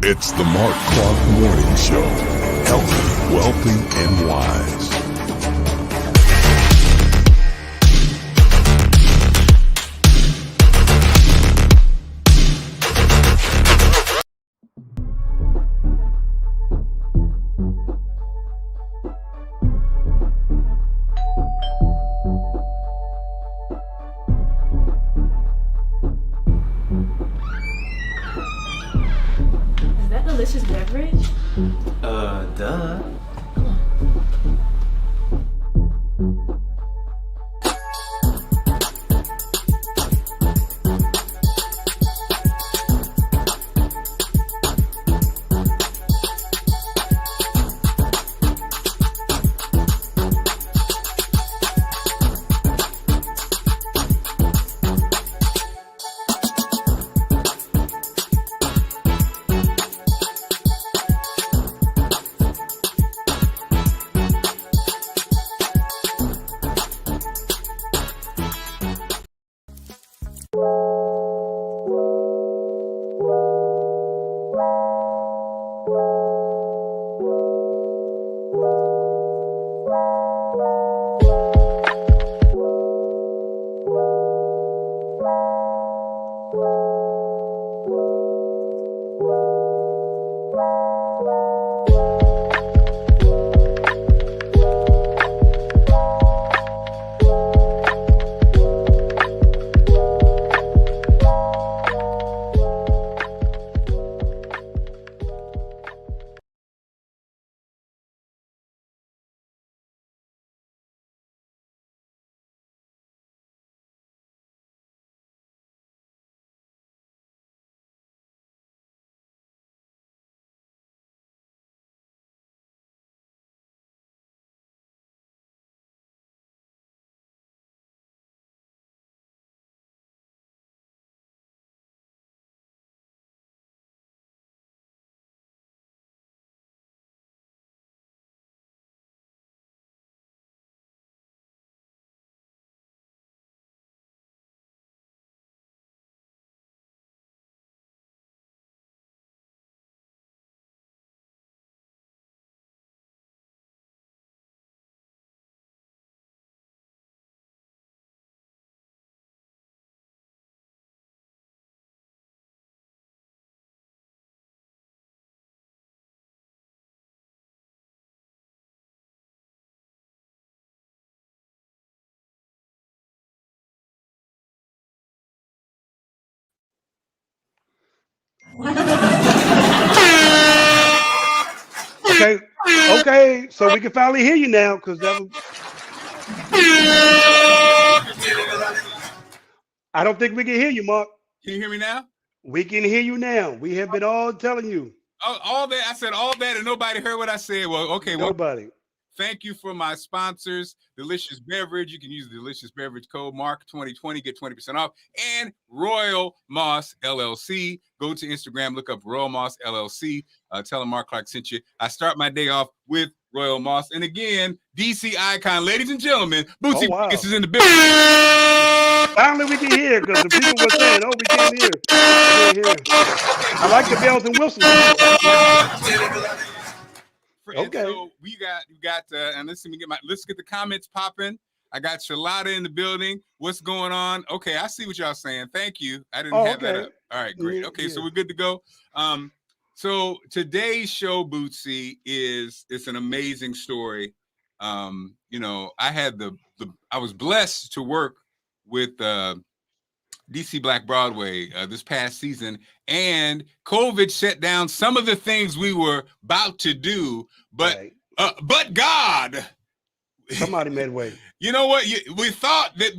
It's the Marc Clarke Morning Show. Healthy, wealthy, and wise. Delicious beverage? Duh. Okay, so we can finally hear you now, because that was. I don't think we can hear you, Mark. Can you hear me now? We can hear you now. We have been all telling you. All that I said, all that, and nobody heard what I said. Well, okay, nobody. Thank you for my sponsors, Delicious Beverage. You can use the Delicious Beverage code Mark 2020, get 20% off, and Royal Moss LLC. Go to Instagram, look up Royal Moss LLC. Tell them Marc Clarke sent you. I start my day off with Royal Moss. And again, DC icon, ladies and gentlemen, Bootsy Vegas is in the building. Finally, we can hear, because the people were saying, "Oh, we can't hear." I like the bells and whistles. Okay. So you got, and let's get the comments popping. I got Shalada in the building. What's going on? Okay, I see what y'all saying. Thank you. I didn't have that up. All right, great. Okay, so we're good to go. So today's show, Bootsy, it's an amazing story. You know, I was blessed to work with DC Black Broadway this past season, and COVID shut down some of the things we were about to do, but God Somebody made way. You know what? We thought that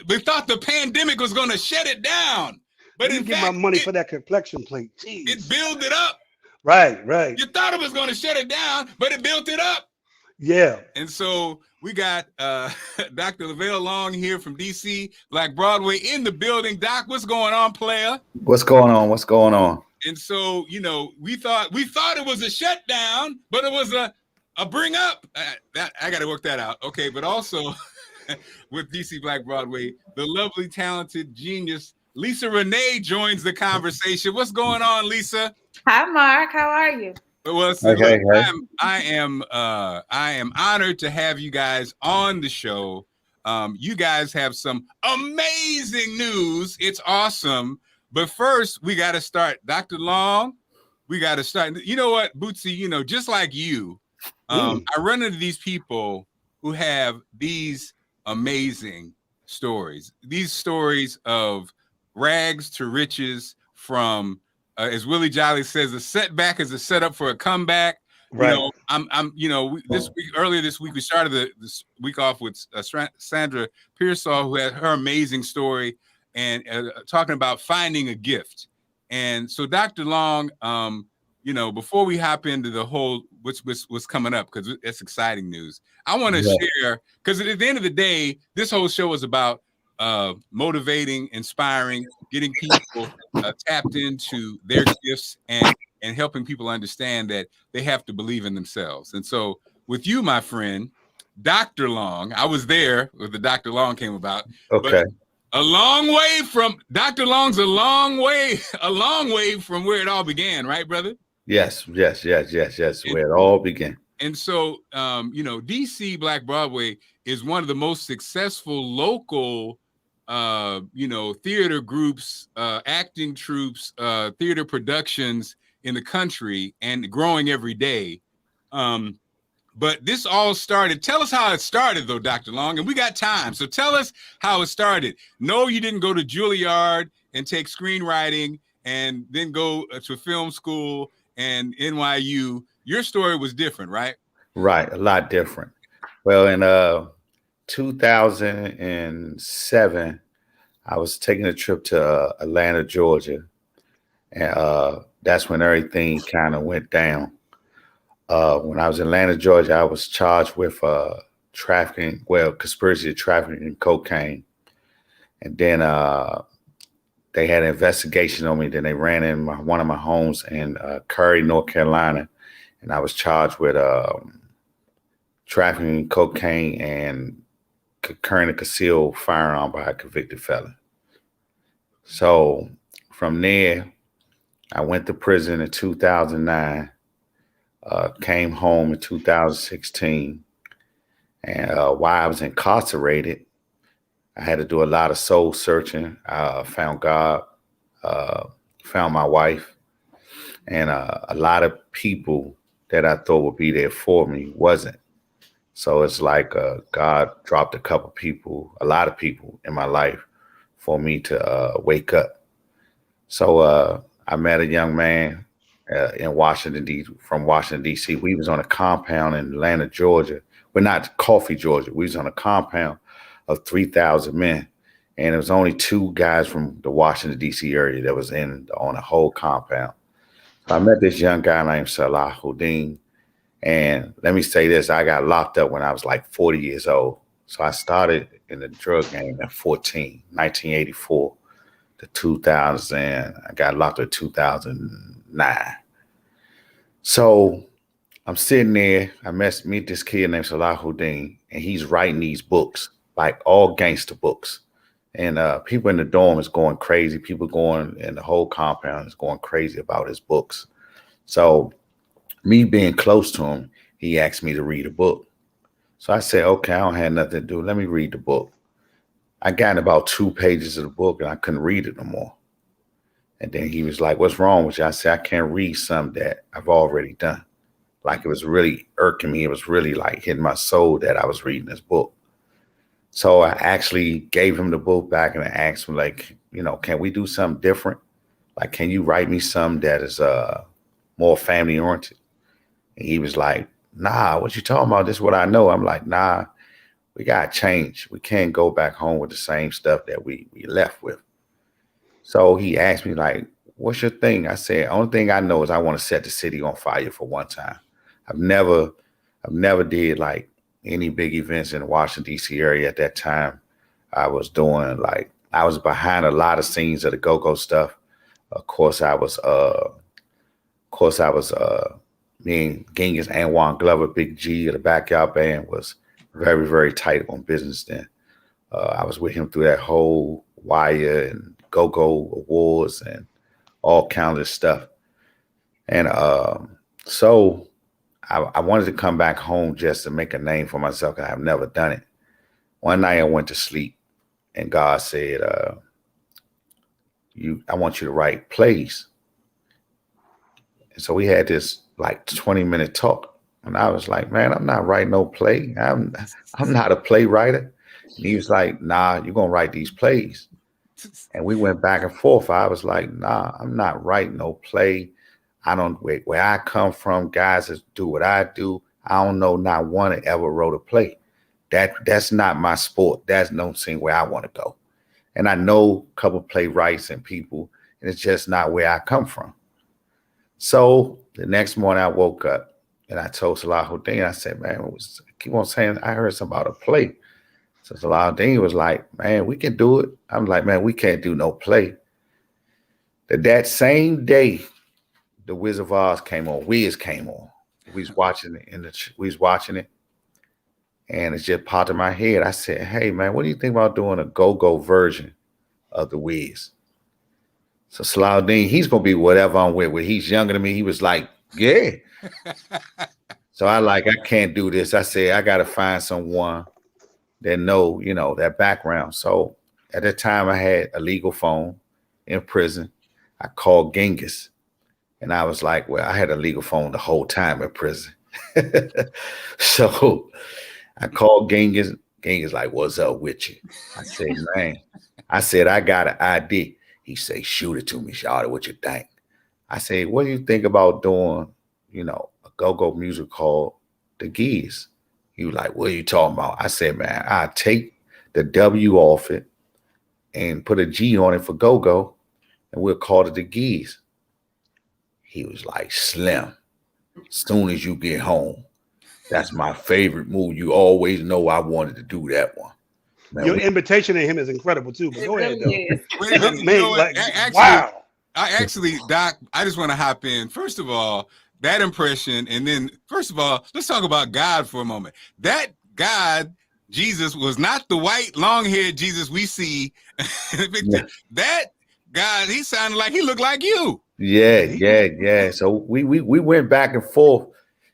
we thought the pandemic was gonna shut it down. But Let me get my money for that complexion plate. Jeez. It built it up. Right. You thought it was gonna shut it down, but it built it up. Yeah. And so we got Dr. Lovail Long here from DC Black Broadway in the building. Doc, what's going on, player? What's going on? And so, you know, we thought it was a shutdown, but it was a bring up. I got to work that out. Okay, but also with DC Black Broadway, the lovely, talented, genius Lisa Renee joins the conversation. What's going on, Lisa? Hi, Mark. How are you? Well, Hey. I am honored to have you guys on the show. You guys have some amazing news. It's awesome. But first, we got to start. Dr. Long, we got to start. You know what, Bootsy, you know, just like you, I run into these people who have these amazing stories. These stories of rags to riches from, as Willie Jolly says, a setback is a setup for a comeback. Right. You know, earlier this week, we started this week off with Sandra Pearsall, who had her amazing story and talking about finding a gift. And so, Dr. Long, you know, before we hop into the whole what's coming up, because it's exciting news, I want to share, because at the end of the day, this whole show is about motivating, inspiring, getting people tapped into their gifts and helping people understand that they have to believe in themselves. And so with you, my friend, Dr. Long, I was there when the Dr. Long came about. Okay. A long way from Dr. Long's a long way from where it all began, right, brother? Yes. Where it all began. And so, you know, DC Black Broadway is one of the most successful local, you know, theater groups, acting troupes, theater productions in the country, and growing every day. But this all started. Tell us how it started, though, Dr. Long, and we got time. So tell us how it started. No, you didn't go to Juilliard and take screenwriting and then go to film school and NYU. Your story was different, right? Right, a lot different. Well, in 2007, I was taking a trip to Atlanta, Georgia, and that's when everything kind of went down. When I was in Atlanta, Georgia, I was charged with conspiracy to trafficking cocaine. And then they had an investigation on me. Then they ran in one of my homes in Curry, North Carolina. And I was charged with trafficking cocaine and carrying a concealed firearm by a convicted felon. So from there, I went to prison in 2009. Came home in 2016, and while I was incarcerated, I had to do a lot of soul searching. I found God, found my wife, and a lot of people that I thought would be there for me wasn't. So it's like God dropped a lot of people in my life for me to wake up. So I met a young man in Washington, D.C. We was on a compound in Atlanta, Georgia, but not Coffee, Georgia. We was on a compound of 3,000 men, and there was only 2 guys from the Washington, D.C. area that was on the whole compound. So I met this young guy named Salahuddin, and let me say this, I got locked up when I was like 40 years old. So I started in the drug game at 1984 to 2000. I got locked up in 2009. So I'm sitting there, I meet this kid named Salahuddin, and he's writing these books, like all gangster books. And people in the dorm is going crazy. People going in the whole compound is going crazy about his books. So me being close to him, he asked me to read a book. So I said, okay, I don't have nothing to do. Let me read the book. I got in about 2 pages of the book and I couldn't read it no more. And then he was like, what's wrong with you? I said, I can't read something that I've already done. Like, it was really irking me. It was really like hitting my soul that I was reading this book. So I actually gave him the book back and I asked him, like, you know, can we do something different? Like, can you write me something that is more family oriented? And he was like, nah, what you talking about? This is what I know. I'm like, nah, we got to change. We can't go back home with the same stuff that we left with. So he asked me, like, what's your thing? I said, only thing I know is I want to set the city on fire for one time. I've never did like any big events in the Washington, D.C. area at that time. I was doing I was behind a lot of scenes of the go-go stuff. Of course, I was me and Genghis and Juan Glover, Big G of the Backyard Band, was very, very tight on business then. I was with him through that whole Wire and Go-Go Awards and all kinds of stuff. And so I wanted to come back home just to make a name for myself, because I've never done it. One night I went to sleep and God said, I want you to write plays. And so we had this like 20-minute talk. And I was like, man, I'm not writing no play. I'm not a playwright. And he was like, nah, you're going to write these plays. And we went back and forth. I was like, nah, I'm not writing no play. I don't, where I come from, guys that do what I do, I don't know not one that ever wrote a play. That's not my sport. That's no scene where I want to go. And I know a couple of playwrights and people, and it's just not where I come from. So the next morning I woke up and I told Salahuddin, I said, man, I keep on saying, I heard something about a play. So Salahuddin was like, man, we can do it. I'm like, man, we can't do no play. That same day, The Wizard of Oz came on. Wiz came on. We was watching it. And it just popped in my head. I said, hey, man, what do you think about doing a go-go version of The Wiz? So Salahuddin, he's going to be whatever I'm with. When he's younger than me, he was like, yeah. So I can't do this. I said, I got to find someone that know, that background. So at that time, I had a legal phone in prison. I called Genghis. And I was like, well, I had a legal phone the whole time in prison. So I called Genghis. Genghis like, what's up with you? I said, man, I got an ID. He say, shoot it to me, Shawty, what you think? I say, what do you think about doing, a go-go music called The Geese? He was like, what are you talking about? I said, man, I take the W off it and put a G on it for go-go, and we'll call it The Geese. He was like, Slim, as soon as you get home, that's my favorite move. You always know I wanted to do that one. Man, your invitation to him is incredible too. But go ahead, though. Wait a minute. Man, wow. Doc, I just want to hop in. First of all, that impression, and then first of all, let's talk about God for a moment. That God, Jesus, was not the white, long-haired Jesus we see. Yeah. That God, he sounded like he looked like you. Yeah. So we went back and forth,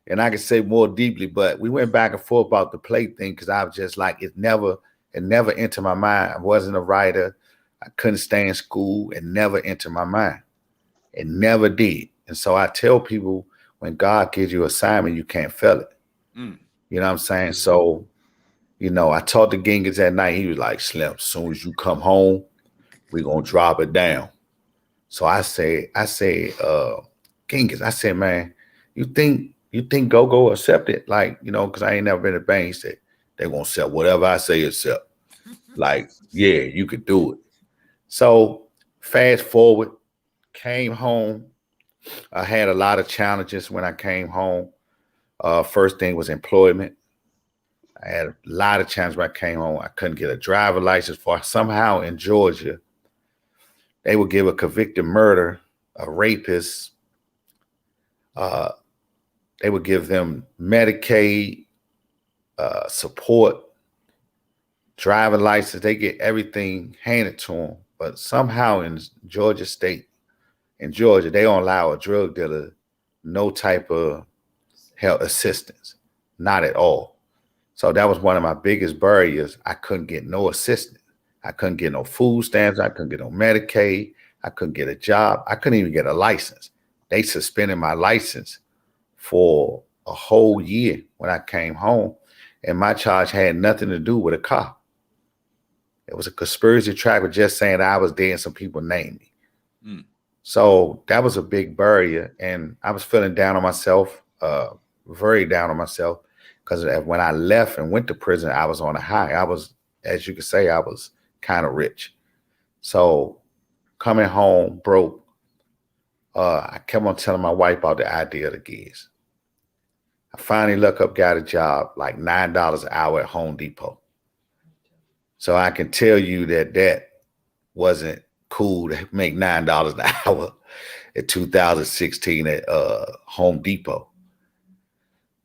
and I could say more deeply, but we went back and forth about the play thing, because I was just like, it never entered my mind. I wasn't a writer. I couldn't stay in school. It never entered my mind. It never did. And so I tell people, when God gives you an assignment, you can't fail it. You know what I'm saying? So, I talked to Genghis that night. He was like, Slim, as soon as you come home, we're going to drop it down. So I say, Genghis, I said, man, you think go-go accept it? Like, because I ain't never been to band. He said, they're going to accept whatever I say accept. Like, yeah, you could do it. So fast forward, came home. I had a lot of challenges when I came home. First thing was employment. I had a lot of challenges when I came home. I couldn't get a driver license for somehow in Georgia. They would give a convicted murder, a rapist. They would give them Medicaid, support, driving license. They get everything handed to them. But somehow in Georgia state, they don't allow a drug dealer no type of health assistance, not at all. So that was one of my biggest barriers. I couldn't get no assistance. I couldn't get no food stamps. I couldn't get no Medicaid. I couldn't get a job. I couldn't even get a license. They suspended my license for a whole year when I came home, and my charge had nothing to do with a car. It was a conspiracy track with just saying I was there and some people named me. So that was a big barrier, and I was feeling down on myself. very down on myself because when I left and went to prison, I was on a high. I was, as you could say, I was kind of rich. So coming home broke, I kept on telling my wife about the idea of the gigs. I finally got a job like $9 an hour at Home Depot. So I can tell you that wasn't cool to make $9 an hour in 2016 at Home Depot.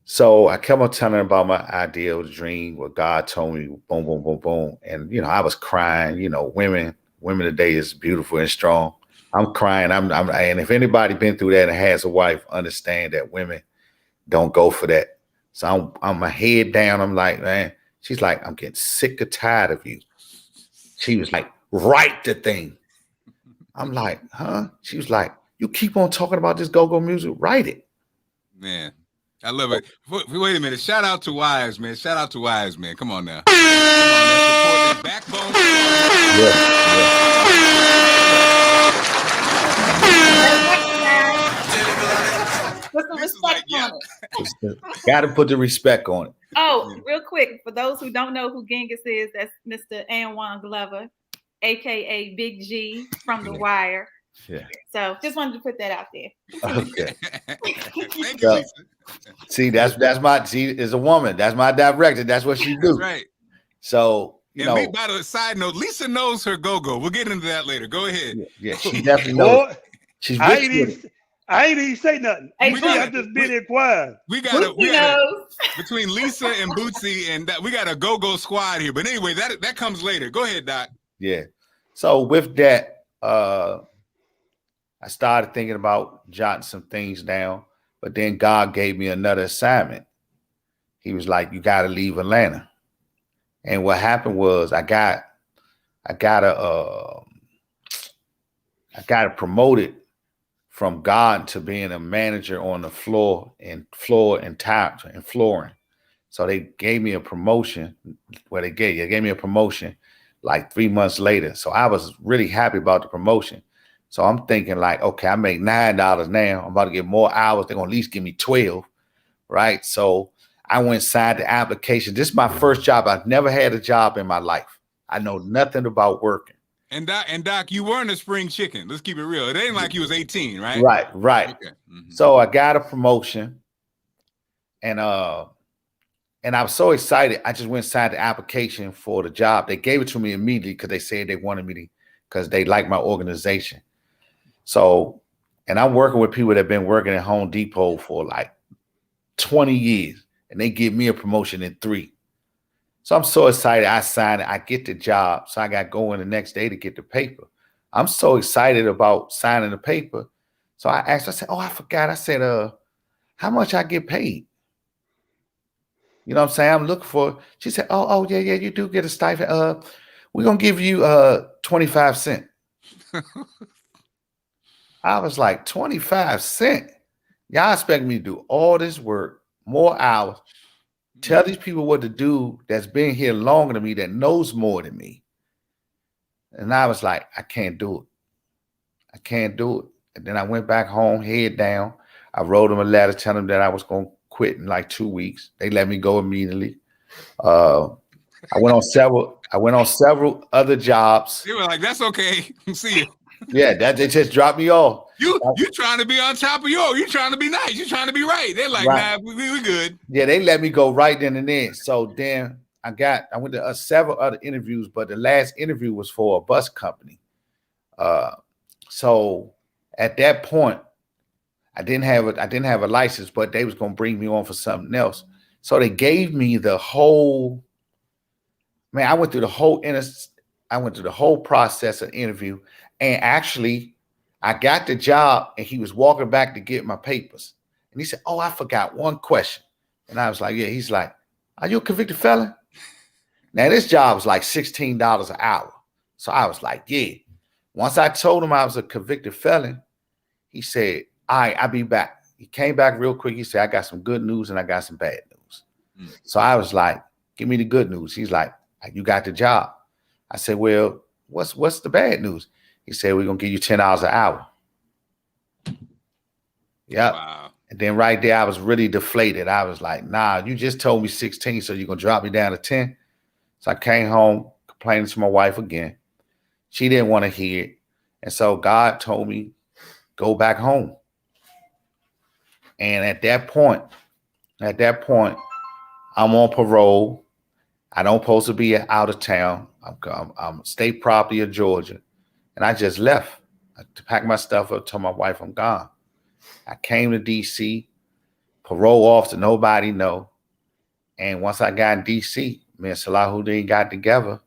So I kept on telling her about my idea of the dream, what God told me, boom, boom, boom, boom. And, I was crying, women today is beautiful and strong. I'm crying. And if anybody been through that and has a wife, understand that women don't go for that. So I'm my head down. I'm like, man, she's like, I'm getting sick or tired of you. She was like, write the thing. I'm like, huh? She was like, you keep on talking about this go-go music, write it. Man, I love it. Wait a minute. Shout out to Wise, man. Shout out to Wise, man. Come on now. Come on, that's backbone. Put some respect on it. Got to put the respect on it. Oh, real quick, for those who don't know who Genghis is, that's Mr. Anwan Glover, aka Big G from The Wire. Yeah. So just wanted to put that out there. Okay. Thank you, Lisa. See, is a woman. That's my director. That's what she do. That's right. So, by the side note, Lisa knows her go-go. We'll get into that later. Go ahead. Yeah, she definitely knows. She's I ain't even say nothing. I just been in quiet. We got between Lisa and Bootsy and we got a go-go squad here. But anyway, that comes later. Go ahead, Doc. Yeah. So with that, I started thinking about jotting some things down, but then God gave me another assignment. He was like, you got to leave Atlanta. And what happened was I got promoted from God to being a manager on the floor and flooring. So they gave me a promotion. They gave me a promotion like 3 months later. So I was really happy about the promotion. So I'm thinking like, okay, I make $9 now. I'm about to get more hours. They're going to at least give me 12, right? So I went signed the application. This is my first job. I've never had a job in my life. I know nothing about working. And Doc, you weren't a spring chicken. Let's keep it real. It ain't like you was 18, right? Right. Okay. Mm-hmm. So I got a promotion, and I was so excited. I just went and signed the application for the job. They gave it to me immediately because they said they wanted me to, because they like my organization. So, and I'm working with people that have been working at Home Depot for like 20 years, and they give me a promotion in 3. So I'm so excited. I signed it. I get the job. So I got going the next day to get the paper. I'm so excited about signing the paper. So I asked, I said, oh, I forgot. I said, how much I get paid? You know what I'm saying? I'm looking for, she said, oh, yeah, you do get a stipend. We're going to give you 25 cents. I was like, 25 cents? Y'all expect me to do all this work, more hours, tell these people what to do that's been here longer than me, that knows more than me. And I was like, I can't do it. I can't do it. And then I went back home, head down. I wrote them a letter telling them that I was going to quit in like 2 weeks. They let me go immediately. I went on several other jobs. They were like, that's okay. See you. Yeah, they just dropped me off. You trying to be on top of you trying to be nice. You trying to be right. They're like, right. Nah, we good. Yeah, they let me go right then and there. So then I went to several other interviews, but the last interview was for a bus company. So at that point, I didn't have a license, but they was gonna bring me on for something else. So they gave me the whole. Man, I went through the whole process of interview, and actually, I got the job, and he was walking back to get my papers, and he said, "Oh, I forgot one question," and I was like, "Yeah." He's like, "Are you a convicted felon?" Now this job was like $16 an hour, so I was like, "Yeah." Once I told him I was a convicted felon, he said, "All right, I'll be back." He came back real quick. He said, "I got some good news and I got some bad news." So I was like, "Give me the good news." He's like, "You got the job." I said, "Well, what's the bad news?" He said, "We're gonna give you $10 an hour." Yeah. Wow. And then right there, I was really deflated. I was like, nah, you just told me 16, so you're going to drop me down to 10? So I came home complaining to my wife again. She didn't want to hear it. And so God told me, go back home. And at that point, I'm on parole. I don't supposed to be out of town. I'm state property of Georgia. And I just left. I packed my stuff up, told my wife I'm gone. I came to DC, parole officer, nobody know. And once I got in DC, me and Salahuddin got together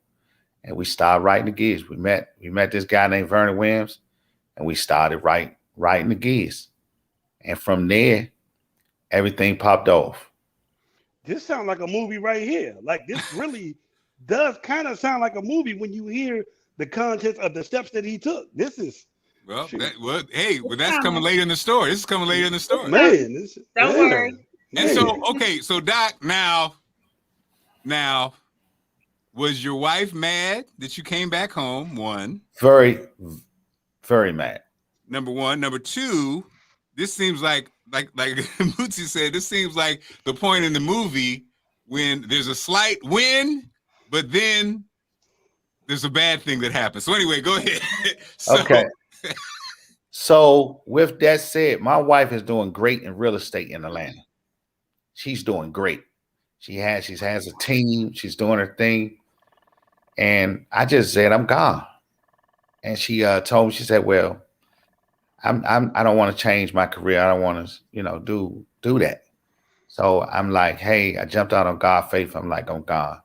and we started writing the gigs. We met this guy named Vernon Williams and we started writing the gigs. And from there, everything popped off. This sounds like a movie right here. Like this really does kind of sound like a movie when you hear the contents of the steps that he took. This is that's coming later in the story. This is coming later in the story. Man, don't worry. And so, okay, so Doc, now, was your wife mad that you came back home? One. Very, very mad. Number one. Number two, this seems like Mutsi said, this seems like the point in the movie when there's a slight win, but then there's a bad thing that happens. So anyway, go ahead. Okay. So with that said, my wife is doing great in real estate in Atlanta. She's doing great. She has a team. She's doing her thing. And I just said, I'm gone. And she told me, she said, well, I don't want to change my career. I don't want to, do that. So I'm like, hey, I jumped out on God faith. I'm like, I'm gone.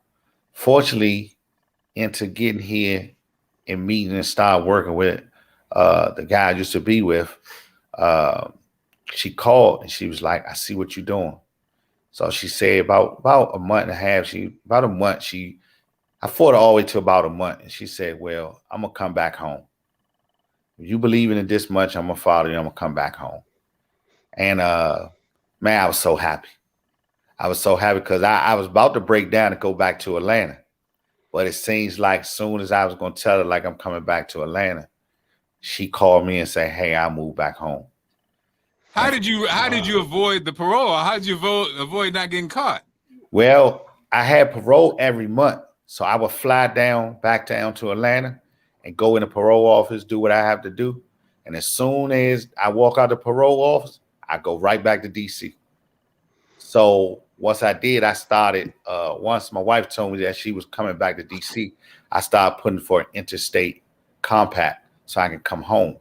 Fortunately, into getting here and meeting and start working with the guy I used to be with, she called and she was like, I see what you're doing. So she said about a month and a half, I fought her all the way to about a month. And she said, well, I'm going to come back home. If you believe in it this much, I'm going to follow you. I'm going to come back home. And man, I was so happy. I was so happy because I was about to break down and go back to Atlanta. But it seems like as soon as I was going to tell her, like, I'm coming back to Atlanta, she called me and said, hey, I moved back home. How did you avoid the parole? How did you avoid not getting caught? Well, I had parole every month. So I would fly back down to Atlanta and go in the parole office, do what I have to do. And as soon as I walk out the parole office, I go right back to DC. So once I did, I started, once my wife told me that she was coming back to DC, I started putting for an interstate compact so I can come home.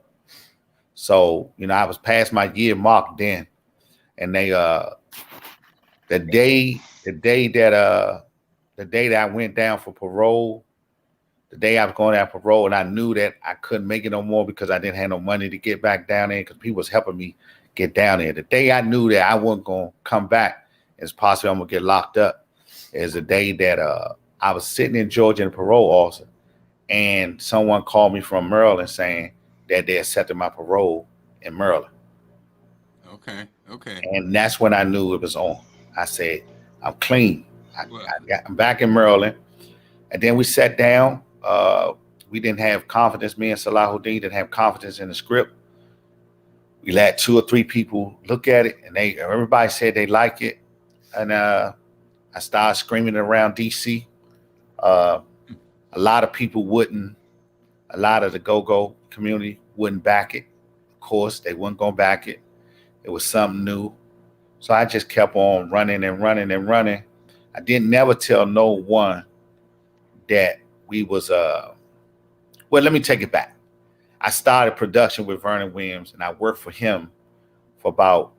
So, I was past my year mark then. And they, the day that I went down for parole, the day I was going down parole, and I knew that I couldn't make it no more because I didn't have no money to get back down there because people was helping me get down there. The day I knew that I wasn't going to come back, it's possible I'm going to get locked up, is the day that I was sitting in Georgia in a parole officer, and someone called me from Maryland saying that they accepted my parole in Maryland. Okay. And that's when I knew it was on. I said, I'm clean. I'm back in Maryland. And then we sat down. We didn't have confidence. Me and Salahuddin didn't have confidence in the script. We let 2 or 3 people look at it, and everybody said they like it. And I started screaming it around DC. A lot of people wouldn't. A lot of the go-go community wouldn't back it. Of course, they wouldn't go back it. It was something new. So I just kept on running and running and running. I didn't never tell no one that we was well, let me take it back. I started production with Vernon Williams, and I worked for him for about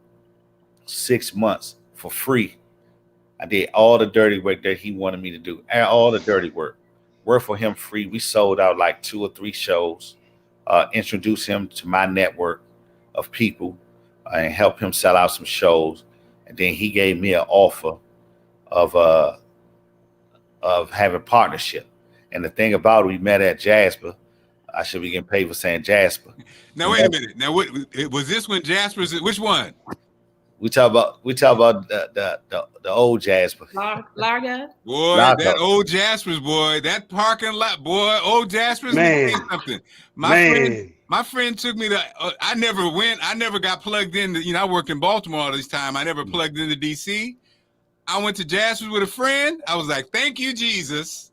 6 months for free. I did all the dirty work that he wanted me to do, all the dirty work. Worked for him free. We sold out like 2 or 3 shows, introduced him to my network of people, and helped him sell out some shows. And then he gave me an offer of having partnership. And the thing about it, we met at Jasper. I should be getting paid for saying Jasper. Now wait a minute. Now what was this when Jasper's? Which one? We talk about the old Jasper. Largo. Boy, that old Jasper's, boy, that parking lot, boy, old Jasper's. Man. Something. My friend My friend took me to. I never went. I never got plugged in. You know, I worked in Baltimore all this time. I never plugged into DC. I went to Jasper's with a friend. I was like, "Thank you, Jesus,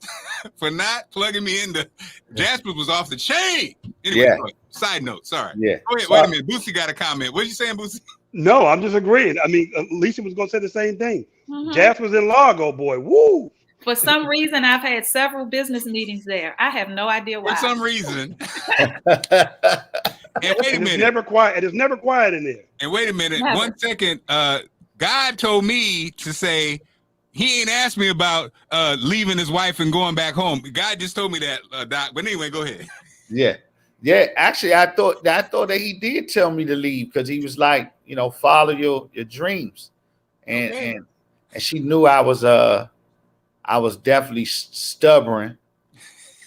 for not plugging me into." Jasper's was off the chain. Anyway, Yeah. Side note. Sorry. Yeah. Go ahead. Wait a minute. Boosie got a comment. What are you saying, Boosie? No, I'm just agreeing. I mean, Lisa was going to say the same thing. Mhm. Jasper's in Largo, boy. Woo! For some reason, I've had several business meetings there. I have no idea why. For some reason. And wait a minute. It's never quiet. It is never quiet in there. And wait a minute. Never. 1 second. God told me to say he ain't asked me about leaving his wife and going back home. God just told me that, Doc. But anyway, go ahead. Yeah. Yeah. Actually, I thought that he did tell me to leave because he was like, you know, follow your dreams. And she knew I was definitely stubborn.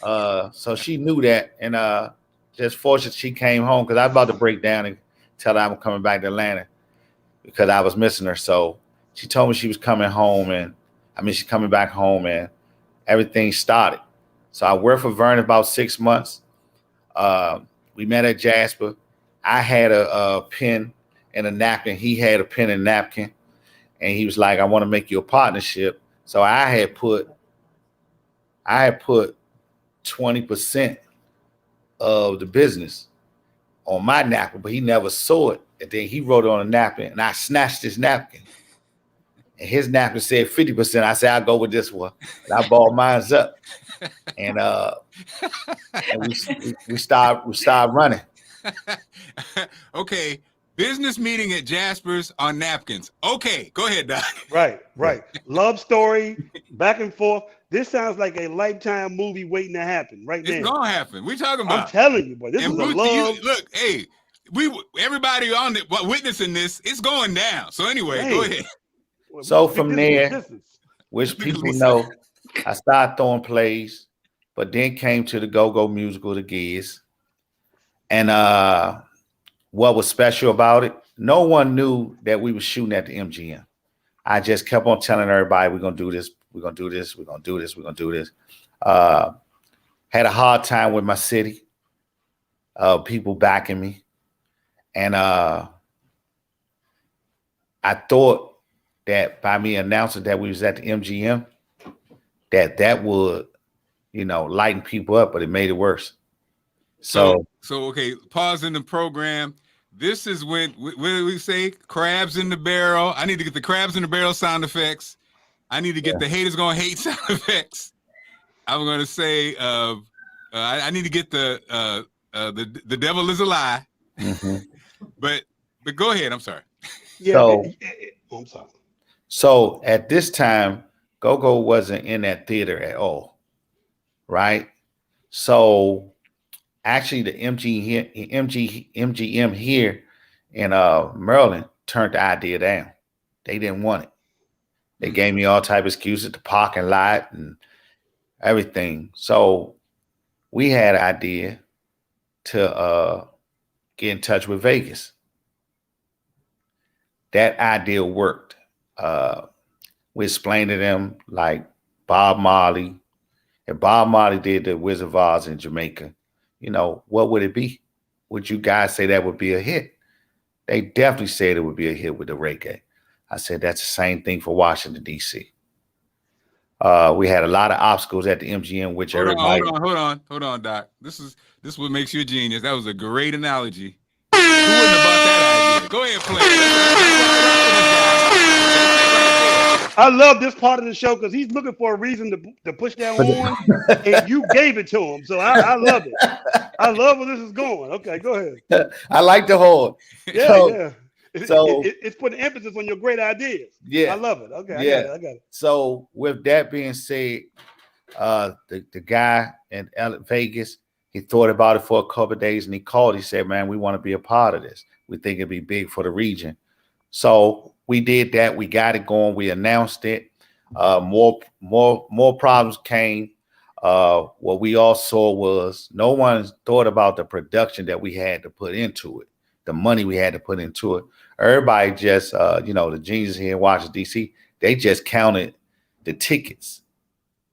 So she knew that. And just fortunate she came home because I was about to break down and tell her I'm coming back to Atlanta because I was missing her. So she told me she was coming home she's coming back home and everything started. So I worked for Vern about 6 months. We met at Jasper. I had a pen and a napkin. He had a pen and napkin. And he was like, I want to make you a partnership. So I had put 20% of the business on my napkin, but he never saw it. And then he wrote it on a napkin, and I snatched his napkin. And his napkin said 50%. I said, I'll go with this one. And I balled mine up. And we started running. Okay. Business meeting at Jasper's on napkins. Okay, go ahead, Doc. Right. Love story, back and forth. This sounds like a Lifetime movie waiting to happen right now. It's gonna happen. We talking about. I'm telling you, boy. This is a love. Look, hey, everybody on it witnessing this. It's going down. So anyway, go ahead. So from there, which people know, I started throwing plays, but then came to the Go-Go musical, The Giz. And what was special about it, no one knew that we were shooting at the MGM. I just kept on telling everybody, we're going to do this, we're going to do this, we're going to do this, we're going to do this. Had a hard time with my city, people backing me. And I thought that by me announcing that we was at the MGM, that would, lighten people up, but it made it worse. So okay, pause in the program. This is when, what do we say? Crabs in the barrel. I need to get the crabs in the barrel sound effects. I need to get the haters gonna hate sound effects. I'm gonna say, I need to get the devil is a lie. Mm-hmm. But go ahead. I'm sorry. Yeah, I'm sorry. So at this time, Go-Go wasn't in that theater at all, right? So actually, the MGM here in Maryland turned the idea down. They didn't want it. They gave me all type of excuses, the parking lot and everything. So we had an idea to get in touch with Vegas. That idea worked. We explained to them like Bob Marley. If Bob Marley did the Wizard of Oz in Jamaica, what would it be? Would you guys say that would be a hit? They definitely said it would be a hit with the reggae. I said, that's the same thing for Washington, D.C. We had a lot of obstacles at the MGM, which hold on, Doc. This is what makes you a genius. That was a great analogy. Who wouldn't have bought that idea? Go ahead, play. I love this part of the show because he's looking for a reason to push that horn, and you gave it to him. So I love it. I love where this is going. Okay, go ahead. I like the horn. Yeah. It's putting emphasis on your great ideas. Yeah, I love it. Okay, yeah. I got it. So with that being said, the guy in Vegas, he thought about it for a couple of days and he called. He said, "Man, we want to be a part of this. We think it'd be big for the region." So we did that. We got it going. We announced it. More problems came. What we all saw was no one thought about the production that we had to put into it, the money we had to put into it. Everybody just, the geniuses here in Washington, D.C., they just counted the tickets.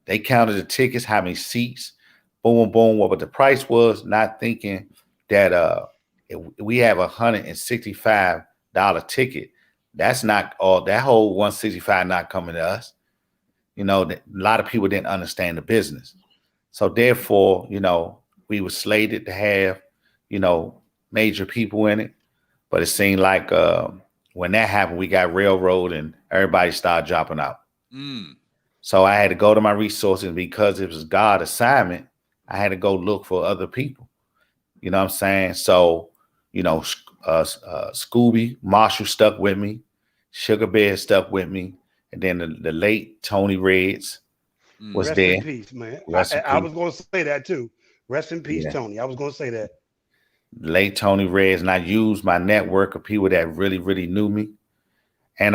They counted the tickets, how many seats, boom, boom, what the price was, not thinking that if we have $165 ticket, that's not all. That whole 165 not coming to us. You know, a lot of people didn't understand the business. So therefore, you know, we were slated to have, you know, major people in it. But it seemed like when that happened, we got railroad and everybody started dropping out. So I had to go to my resources, because it was God's assignment. I had to go look for other people. You know what I'm saying? So, you know, Scooby Marshall stuck with me. Sugar Bear stuck with me. And then the late Tony Reds was Rest there. in peace, man. I was going to say that too. Rest in peace, Tony. I was going to say that. Late Tony Reds, and I used my network of people that really, really knew me. And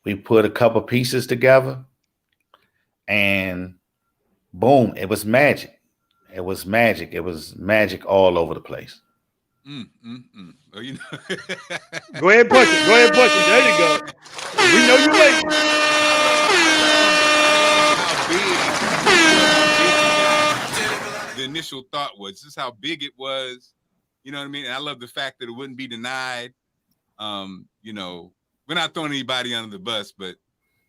we put a couple pieces together, and boom, it was magic. It was magic. It was magic all over the place. Oh, you know. Go ahead, push it. Go ahead, push it. There you go. We know you're late. The initial thought was just how big it was. You know what I mean? And I love the fact that it wouldn't be denied. You know, we're not throwing anybody under the bus, but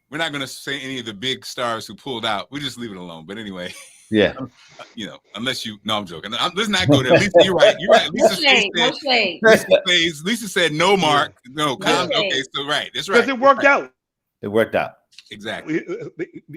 we're not going to say any of the big stars who pulled out. We just leave it alone. But anyway. Yeah. You know, unless you, no, I'm joking. Let's not go there. Lisa, you're right. You're right. Lisa said no, Mark. No, okay, so right. That's right. Because it worked out. It worked out. Exactly.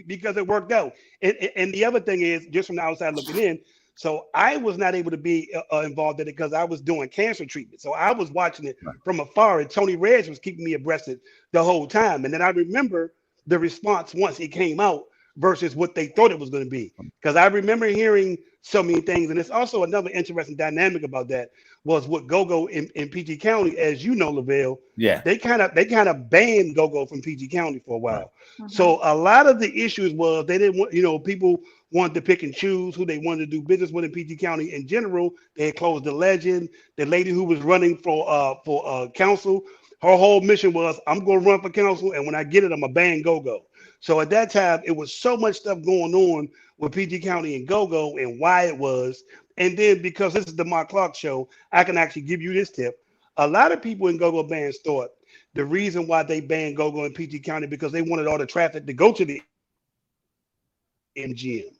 Because it worked out. And the other thing is, just from the outside looking in, so I was not able to be involved in it because I was doing cancer treatment. So I was watching it from afar, and Tony Reds was keeping me abreast the whole time. And then I remember the response once it came out versus what they thought it was going to be. Because I remember hearing so many things. And it's also another interesting dynamic about that was what Go-Go in PG County, as you know, Lovail, they kind of banned Go-Go from PG County for a while. So a lot of the issues was they didn't want, you know, people wanted to pick and choose who they wanted to do business with in PG County in general. They had closed the Legend. The lady who was running for council, her whole mission was, I'm going to run for council, and when I get it, I'm going to ban Go-Go. So at that time, it was so much stuff going on with PG County and Go-Go and why it was. And then because this is the Marc Clarke show, I can actually give you this tip. A lot of people in Go-Go bands thought the reason why they banned Go-Go in PG County because they wanted all the traffic to go to the MGM.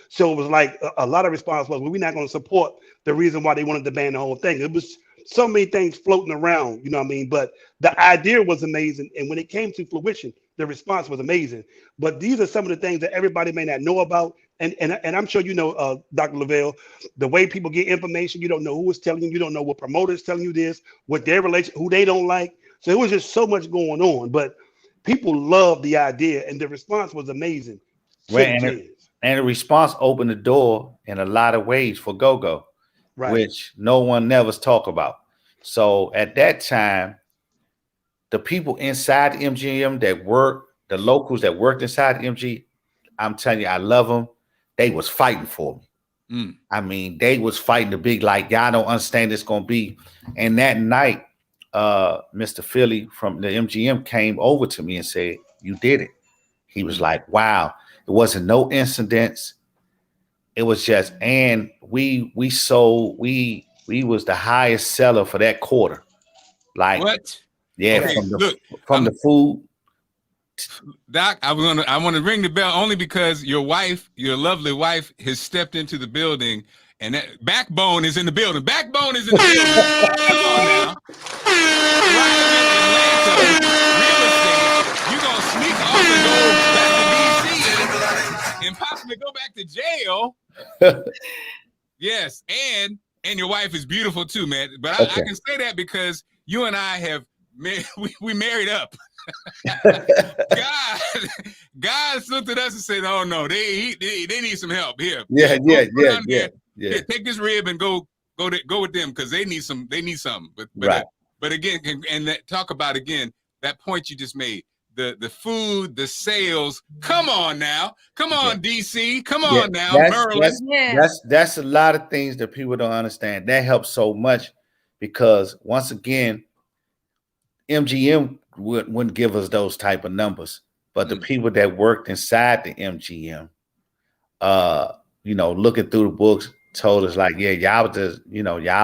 So it was like a lot of response was, well, we're not going to support the reason why they wanted to ban the whole thing. It was so many things floating around, you know what I mean? But the idea was amazing. And when it came to fruition, the response was amazing. But these are some of the things that everybody may not know about. And I'm sure you know, Dr. Lovail, the way people get information, you don't know who is telling you, you don't know what promoter is telling you this, what their relation, who they don't like. So it was just so much going on. But people loved the idea, and the response was amazing. And the response opened the door in a lot of ways for Go-Go, which no one never talk about. So at that time, the people inside the MGM that work, the locals that worked inside the MG, I'm telling you, I love them. They was fighting for me. I mean, they was fighting the big, like, y'all don't understand this going to be. And that night, Mr. Philly from the MGM came over to me and said, you did it. He was like, wow, it wasn't no incidents. It was just, and we sold, we was the highest seller for that quarter. Like, what? Yeah, okay, from the food. Doc, I want to ring the bell only because your wife, your lovely wife, has stepped into the building, and that Backbone is in the building. Backbone is in the building. Come on now. Real estate, you're gonna sneak off and go back to DC and possibly go back to jail. Yes, and your wife is beautiful too, man. But I can say that because you and I have we married up. God looked at us and said, "Oh no, they need some help here. Yeah. Take this rib and go with them because they need some. They need something." But again, and talk about again that point you just made. The food, the sales. Come on now, come on DC, come on now, Maryland. That's a lot of things that people don't understand. That helps so much because once again, MGM wouldn't give us those type of numbers, but the people that worked inside the MGM, looking through the books, told us like, yeah, y'all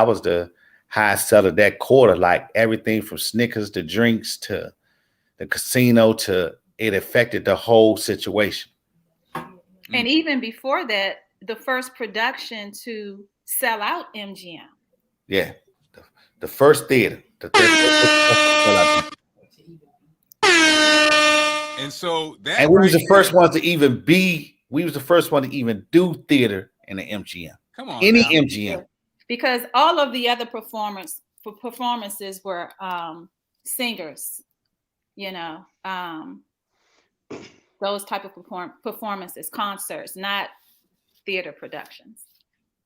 was the highest seller that quarter, like everything from Snickers to drinks to the casino to it affected the whole situation. And even before that, the first production to sell out MGM. Yeah. The first theater. And so that and we was the first ones to even do theater in the MGM. Come on. Any now. MGM. Because all of the other performances were singers, those type of performances, concerts, not theater productions.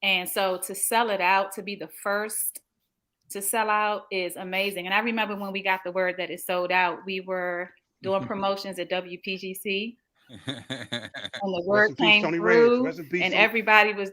And so to sell it out, to be the first to sell out is amazing. And I remember when we got the word that it sold out, we were doing promotions at WPGC. And the word came through, and everybody was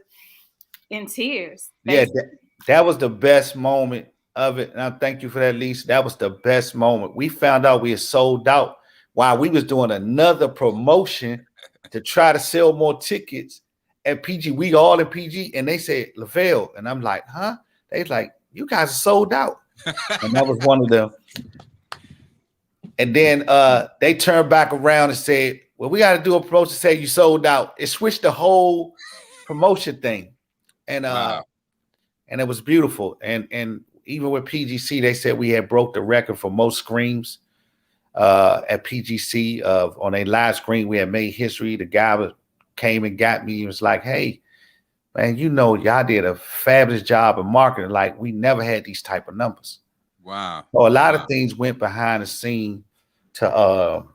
in tears. Basically. Yeah, that was the best moment of it. And I thank you for that, Lisa. That was the best moment. We found out we had sold out while we was doing another promotion to try to sell more tickets at PG. We all in PG, and they said Lovail, and I'm like, huh? They like, you guys are sold out. And that was one of them. And then they turned back around and said, well, we got to do a promotion to say you sold out. It switched the whole promotion thing. And wow. And it was beautiful. And even with PGC, they said we had broke the record for most screams at PGC on a live screen. We had made history. The guy came and got me. He was like, hey, man, y'all did a fabulous job of marketing. Like, we never had these type of numbers. Wow. So a lot of things went behind the scene to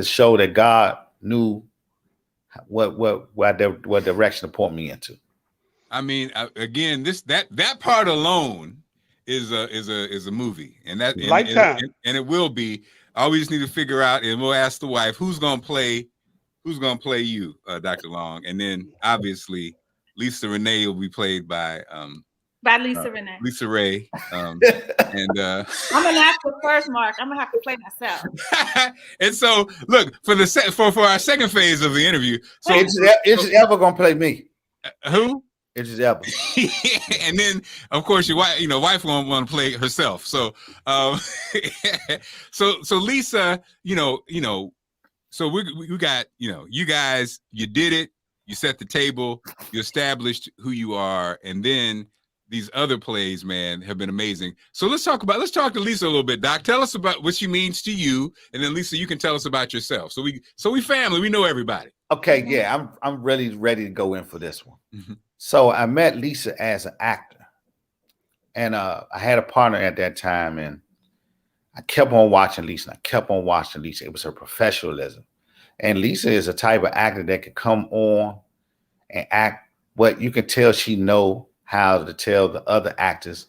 show that God knew what direction to point me into. I mean, again, that part alone is a movie, and that Lifetime, and it will be. All we just need to figure out, and we'll ask the wife who's gonna play you, Dr. Long, and then obviously Lisa Renee will be played by Lisa Renee. Lisa Ray. And I'm gonna ask her first, Mark. I'm gonna have to play myself. And so, look for our second phase of the interview. So it's ever gonna play me. Who? It's ever. And then, of course, your wife won't want to play herself. So, so Lisa, so we got, you guys, you did it. You set the table. You established who you are, and then these other plays, man, have been amazing. So let's talk to Lisa a little bit, Doc. Tell us about what she means to you, and then Lisa, you can tell us about yourself. So we family, we know everybody. Okay, yeah, I'm really ready to go in for this one. Mm-hmm. So I met Lisa as an actor, and I had a partner at that time, and I kept on watching Lisa. It was her professionalism, and Lisa is a type of actor that can come on and act. What you can tell she know how to tell the other actors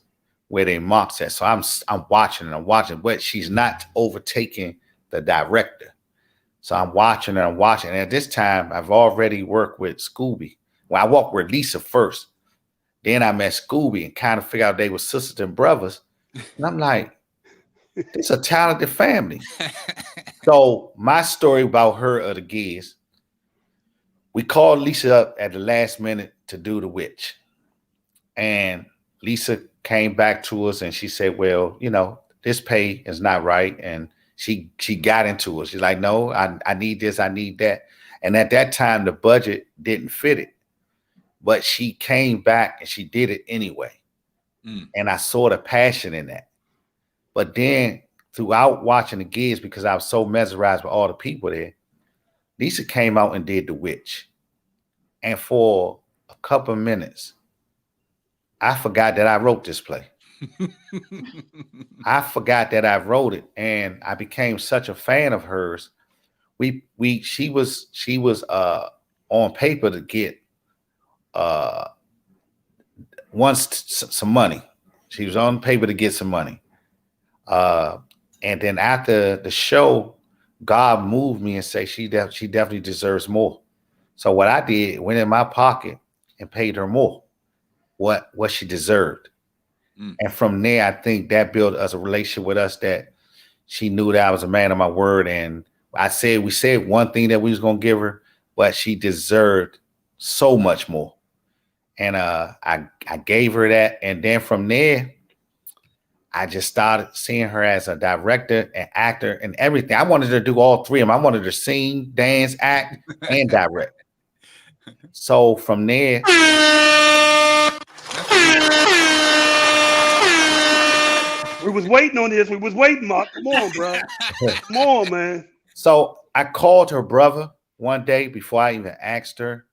where they marks at. So I'm watching, but she's not overtaking the director. So I'm watching. And at this time, I've already worked with Scooby. Well, I walked with Lisa first. Then I met Scooby and kind of figured out they were sisters and brothers. And I'm like, it's a talented family. So my story about her are the gigs. We called Lisa up at the last minute to do The Witch. And Lisa came back to us and she said, well, this pay is not right. And she got into it. She's like, no, I need this, I need that. And at that time, the budget didn't fit it. But she came back and she did it anyway. Mm. And I saw the passion in that. But then throughout watching the gigs, because I was so mesmerized with all the people there, Lisa came out and did The Witch. And for a couple of minutes, I forgot that I wrote this play. I forgot that I wrote it, and I became such a fan of hers. She was on paper to get some money. She was on paper to get some money. And then after the show, God moved me and said she definitely deserves more. So what I did, went in my pocket and paid her more, what she deserved. Mm. And from there, I think that built us a relationship with us that she knew that I was a man of my word. And we said one thing that we was going to give her, but she deserved so much more. And I gave her that. And then from there, I just started seeing her as a director and actor and everything. I wanted her to do all three of them. I wanted her to sing, dance, act, and direct. So from there, we was waiting on this. We was waiting, Mark. Come on, bro. Come on, man. So I called her brother one day before I even asked her.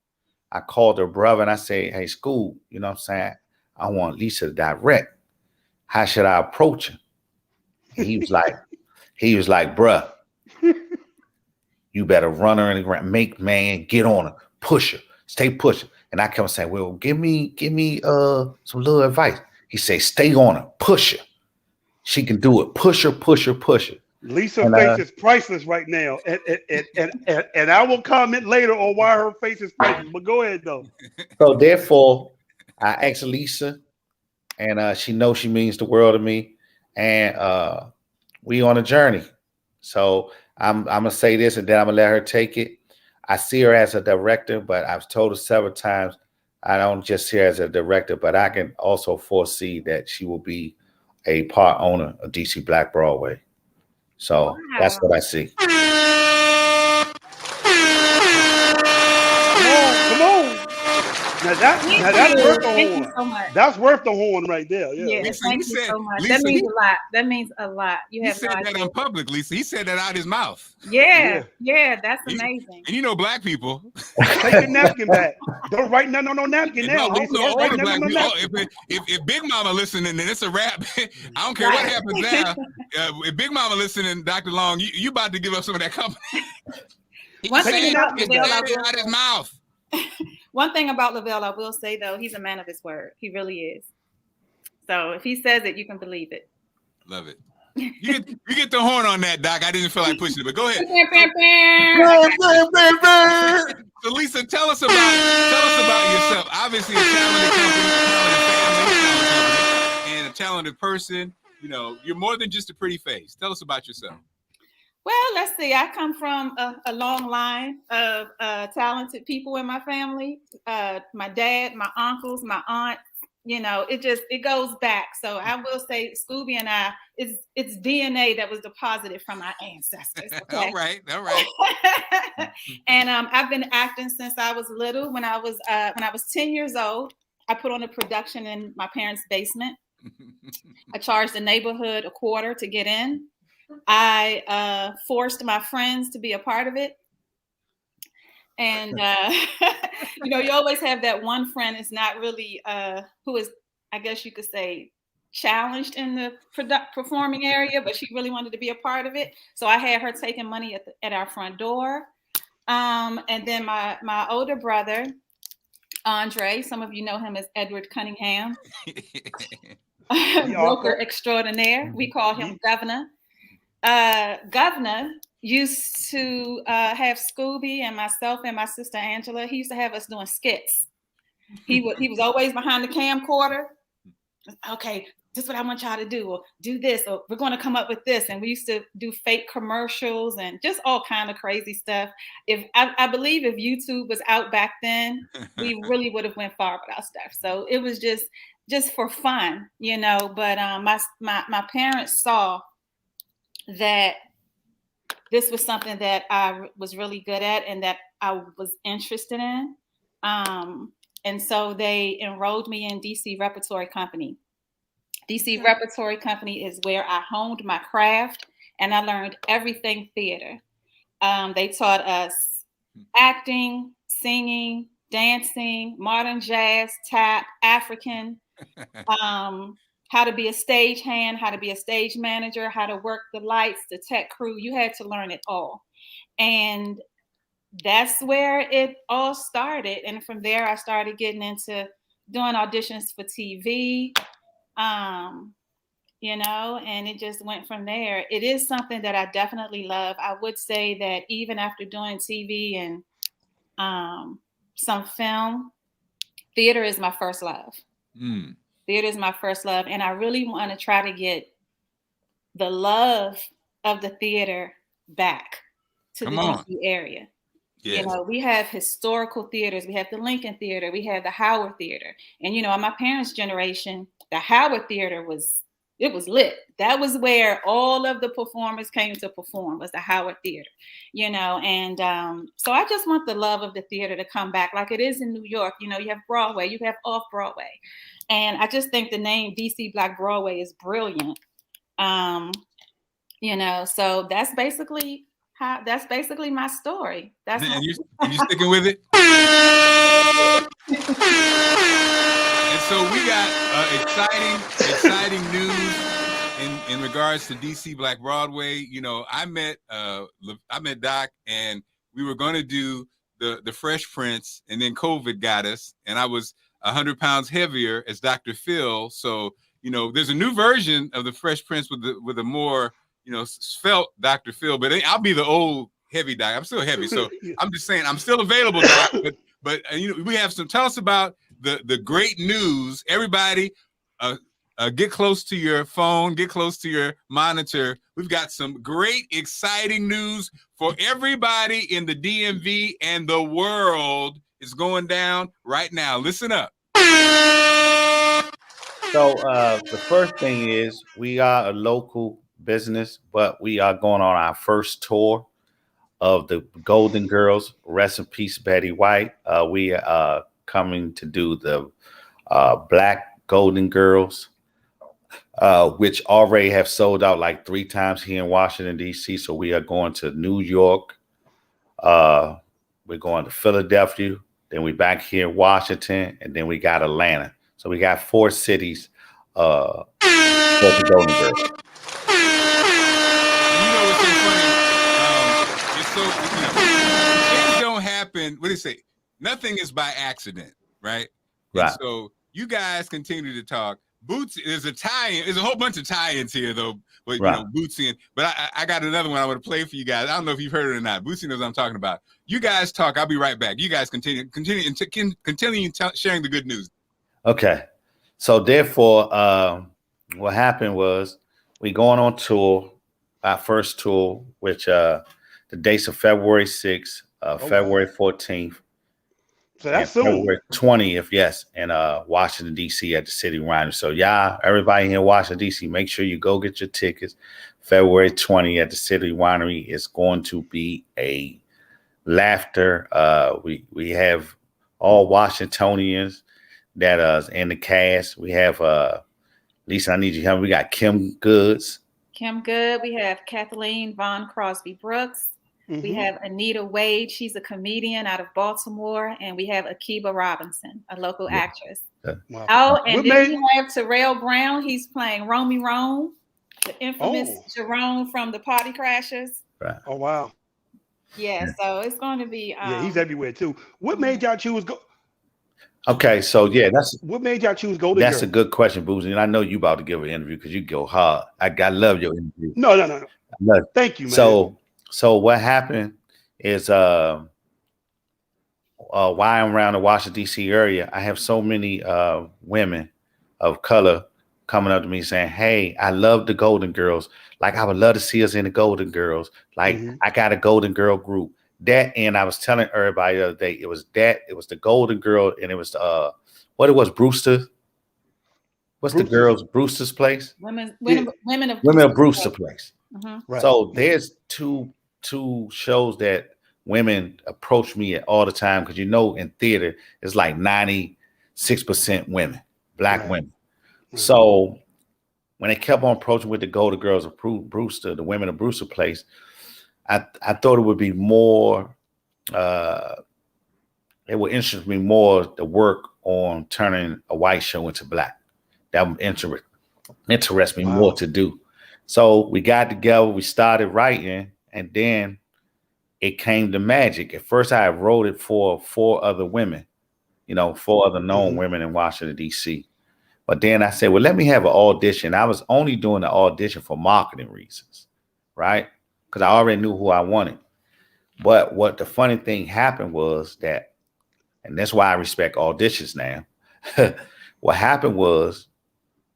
I called her brother and I said, hey, Scoob, you know what I'm saying? I want Lisa to direct. How should I approach her? And he was like, bruh, you better run her in the ground, get on her, push her, stay pushing. And I kept saying, well, give me some little advice. He said, stay on her, push her. She can do it. Push her, push her, push her. Lisa's face is priceless right now. And I will comment later on why her face is priceless. But go ahead, though. So therefore, I asked Lisa, and she knows she means the world to me. And we on a journey. So I'm going to say this, and then I'm going to let her take it. I see her as a director, but I've told her several times, I don't just see her as a director, but I can also foresee that she will be a part owner of DC Black Broadway. So that's what I see. Come on. Now that's worth the horn. Thank you so much. That's worth the horn right there. Yeah. Yes, thank you so much. Lisa, that means a lot. That means a lot. You have said no that idea. on public, Lisa. He said that out his mouth. Yeah, that's amazing. And you know, black people. Take the napkin back. Don't write nothing on no napkin now, Lisa. Don't write nothing on no napkin. If Big Mama listening, then it's a wrap. I don't care what happens now. If Big Mama listening, Dr. Long, you about to give up some of that company. One thing about out his mouth. One thing about Lovail, I will say though, he's a man of his word. He really is. So if he says it, you can believe it. Love it. You get the horn on that, Doc. I didn't feel like pushing it, but go ahead. So Lisa, tell us about yourself. Obviously, a talented company, talented family, and a talented person. You know, you're more than just a pretty face. Tell us about yourself. Well, let's see. I come from a long line of talented people in my family. My dad, my uncles, my aunt. You know, it goes back. So I will say, Scooby and I, it's DNA that was deposited from our ancestors. Okay? All right. And I've been acting since I was little. When I was 10 years old, I put on a production in my parents' basement. I charged the neighborhood $25 to get in. I forced my friends to be a part of it. And, you know, you always have that one friend is not really, who is, I guess you could say, challenged in the performing area, but she really wanted to be a part of it. So I had her taking money at our front door. And then my older brother, Andre, some of you know him as Edward Cunningham, broker extraordinaire. We call him Governor. Governor used to have Scooby and myself and my sister Angela. He used to have us doing skits. He was always behind the camcorder. Okay, this is what I want y'all to do, or do this, or we're going to come up with this. And we used to do fake commercials and just all kind of crazy stuff. If I believe if YouTube was out back then, we really would have went far with our stuff. So it was just for fun, you know. But my parents saw that this was something that I was really good at and that I was interested in. And so they enrolled me in DC Repertory Company. DC Repertory Company is where I honed my craft and I learned everything theater. They taught us acting, singing, dancing, modern jazz, tap, African, how to be a stagehand, how to be a stage manager, how to work the lights, the tech crew. You had to learn it all. And that's where it all started. And from there, I started getting into doing auditions for TV, you know, and it just went from there. It is something that I definitely love. I would say that even after doing TV and some film, theater is my first love. Theater is my first love. And I really want to try to get the love of the theater back to the DC area. Yes. You know, we have historical theaters. We have the Lincoln Theater. We have the Howard Theater. And, you know, in my parents' generation, the Howard Theater was lit. That was where all of the performers came to perform, was the Howard Theater, you know. And so I just want the love of the theater to come back like it is in New York. You know, you have Broadway, you have off Broadway. And I just think the name DC Black Broadway is brilliant. You know, so that's basically my story. That's and you sticking with it? And so we got exciting news in regards to DC Black Broadway. You know, I met Doc, and we were going to do the Fresh Prince, and then COVID got us, and I was 100 pounds heavier as Dr. Phil. So, you know, there's a new version of the Fresh Prince with a more, you know, svelte Dr. Phil, but I'll be the old heavy Doc. I'm still heavy, so I'm just saying I'm still available, Doc. But you know, we have some. Tell us about the great news. Everybody, get close to your phone, get close to your monitor. We've got some great, exciting news for everybody in the DMV and the world. It's going down right now. Listen up. So the first thing is we are a local business, but we are going on our first tour of the Golden Girls. Rest in peace, Betty White. We are coming to do the Black Golden Girls, which already have sold out like 3 times here in Washington, D.C. So we are going to New York. We're going to Philadelphia. Then we back here in Washington, and then we got Atlanta. So we got 4 cities for the Golden Girls. You know what's so funny? It's so, you know, things don't happen. What do you say? Nothing is by accident, right? Right. And so you guys continue to talk. Bootsy, there's a tie-in. There's a whole bunch of tie-ins here, though. But you know, Bootsy. But I got another one I want to play for you guys. I don't know if you've heard it or not. Bootsy knows what I'm talking about. You guys talk. I'll be right back. You guys continue sharing the good news. Okay. So therefore, what happened was we going on tour, our first tour, which the dates are February 6th, February 14th. So that's soon. February 20th, yes, in Washington, D.C. at the City Winery. So everybody here in Washington, D.C., make sure you go get your tickets. February 20th at the City Winery is going to be a laughter. We have all Washingtonians that is in the cast. We have Lisa, I need you to help me. We got Kim Goods. Kim Good. We have Kathleen Von Crosby Brooks. Mm-hmm. We have Anita Wade. She's a comedian out of Baltimore. And we have Akiba Robinson, a local actress. Wow. Oh, and then we have Terrell Brown. He's playing Romy Rome, the infamous Jerome from the Party Crashers. Right. Oh, wow. Yeah, so it's going to be. Yeah, he's everywhere too. What made y'all choose go? Okay, so what made y'all choose Golden That's Girl? a good question, Boozy. And I know you about to give an interview because you go hard. I love your interview. No. Thank you, man. So what happened is while I'm around the Washington, D.C. area, I have so many women of color coming up to me saying, "Hey, I love the Golden Girls. Like, I would love to see us in the Golden Girls. Like, I got a Golden Girl group." And I was telling everybody the other day, it was the Golden Girl, and it was Brewster. What's the girls? Brewster's Place? Women of Brewster Place. Mm-hmm. Right. So there's two shows that women approach me at all the time, because in theater it's like 96% women, Black women. So when they kept on approaching with the Golden Girls of Brewster, the women of Brewster Place, I thought it would be more, it would interest me more to work on turning a white show into Black. That would interest me more to do. So we got together, we started writing, and then it came to magic. At first I wrote it for 4 other women, 4 other known women in Washington, D.C. But then I said, well, let me have an audition. I was only doing the audition for marketing reasons, right? Because I already knew who I wanted. But what the funny thing happened was that, and that's why I respect auditions now. What happened was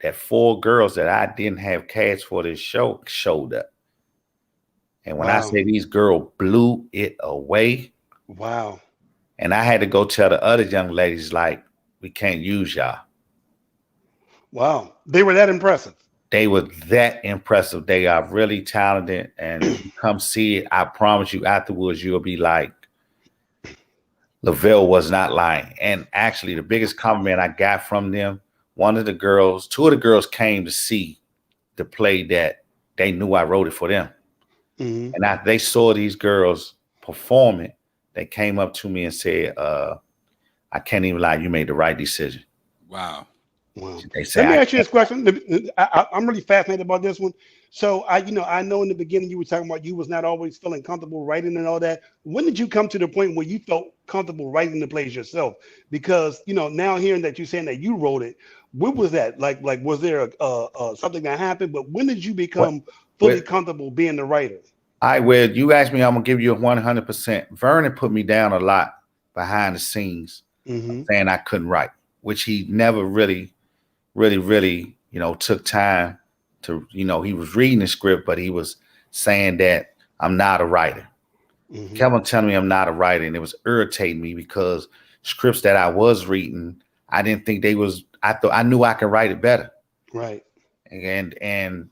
that 4 girls that I didn't have cast for this show showed up. And when I say these girls blew it away, Wow. And I had to go tell the other young ladies, like, we can't use y'all. Wow. They were that impressive. They were that impressive. They are really talented. And if you come see it, I promise you afterwards, you'll be like, Lovail was not lying. And actually, the biggest compliment I got from them, two of the girls came to see the play that they knew I wrote it for them. Mm-hmm. And they saw these girls perform it. They came up to me and said, I can't even lie, you made the right decision. Wow. Wow. Let me ask you this question. I'm really fascinated about this one. So I know in the beginning you were talking about you was not always feeling comfortable writing and all that. When did you come to the point where you felt comfortable writing the plays yourself? Because now hearing that you're saying that you wrote it, when was that? Like was there something that happened? But when did you become fully comfortable being the writer? Well, you asked me, I'm gonna give you a 100%. Vernon put me down a lot behind the scenes, saying I couldn't write, which he never really, took time to, he was reading the script, but he was saying that I'm not a writer. Kept on telling me I'm not a writer, and it was irritating me because scripts that I was reading, I didn't think I knew I could write it better. Right. And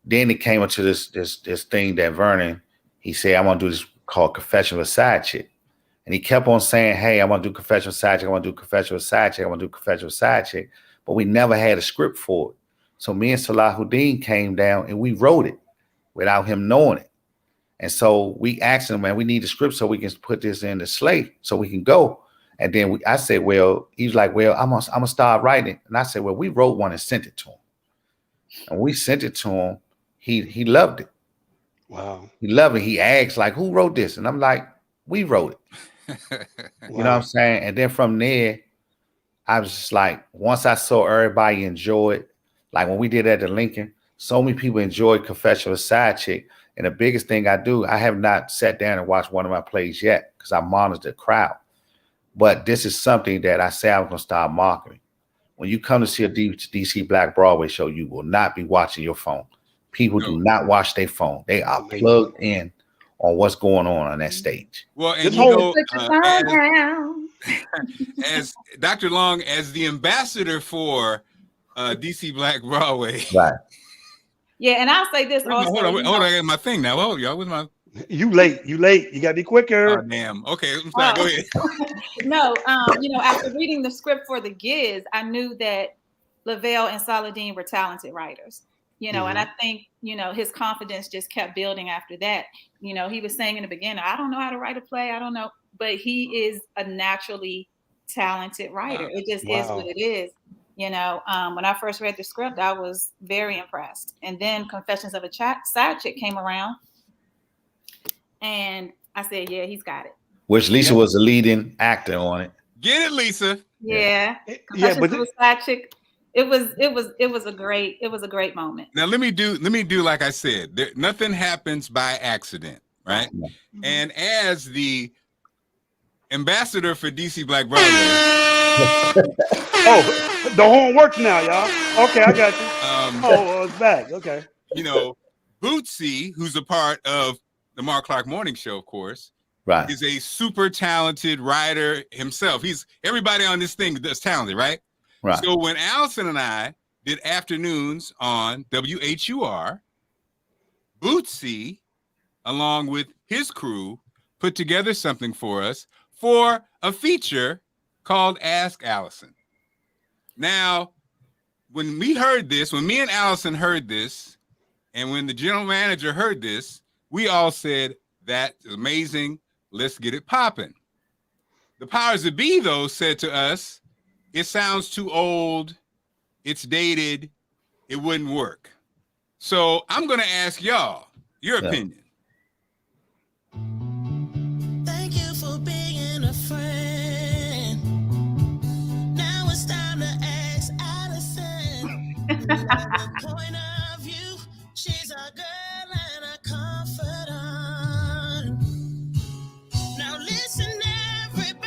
then it came into this thing that Vernon, he said, I want to do this called Confession of a Side Chick. And he kept on saying, hey, I want to do Confession of a Side Chick. I want to do Confession of a Side Chick. I want to do Confession of a Side Chick. But we never had a script for it. So me and Salahuddin came down and we wrote it without him knowing it. And so we asked him, man, we need a script so we can put this in the slate so we can go. And then I said, well, he was like, well, I'm gonna start writing. And I said, well, we wrote one and sent it to him. And we sent it to him. He loved it. Wow. He loved it. He asked, like, who wrote this? And I'm like, we wrote it. You know what I'm saying? And then from there, I was just like, once I saw everybody enjoy it, like when we did at the Lincoln, so many people enjoyed Confession of a Side Chick. And the biggest thing I do, I have not sat down and watched one of my plays yet because I monitor the crowd. But this is something that I say I'm going to start marketing. When you come to see a DC Black Broadway show, you will not be watching your phone. People do not watch their phone. They are plugged in on what's going on that stage. Well, and as Dr. Long, as the ambassador for DC Black Broadway. Right. Yeah, and I'll say this also. Hold on, I got my thing now. Oh, y'all, with my. You late. You gotta be quicker. Oh, damn. Okay, I'm sorry. Go ahead. No, after reading the script for the Giz, I knew that Lovail and Salahuddin were talented writers. And I think, his confidence just kept building after that. He was saying in the beginning, I don't know how to write a play. I don't know. But he is a naturally talented writer. It just is what it is. When I first read the script, I was very impressed. And then Confessions of a Side Chick came around. And I said, yeah, he's got it. Which Lisa was the leading actor on it. Get it, Lisa. Yeah. Confessions of a Side Chick. It was a great moment. Now let me do like I said. Nothing happens by accident, right? Mm-hmm. And as the ambassador for DC Black Broadway. Oh, the horn works now, y'all. Okay, I got you. It's back. Okay. Bootsy, who's a part of the Marc Clarke Morning Show, of course, right, is a super talented writer himself. Everybody on this thing that's talented, right? Right. So when Allison and I did afternoons on WHUR, Bootsy, along with his crew, put together something for us for a feature called Ask Allison. Now, when me and Allison heard this, and when the general manager heard this, we all said, that's amazing. Let's get it popping. The powers that be, though, said to us, it sounds too old. It's dated. It wouldn't work. So I'm going to ask y'all your opinion. Thank you for being a friend. Now it's time to ask Allison. Point of view, she's a girl and a confidant. Now listen, everybody.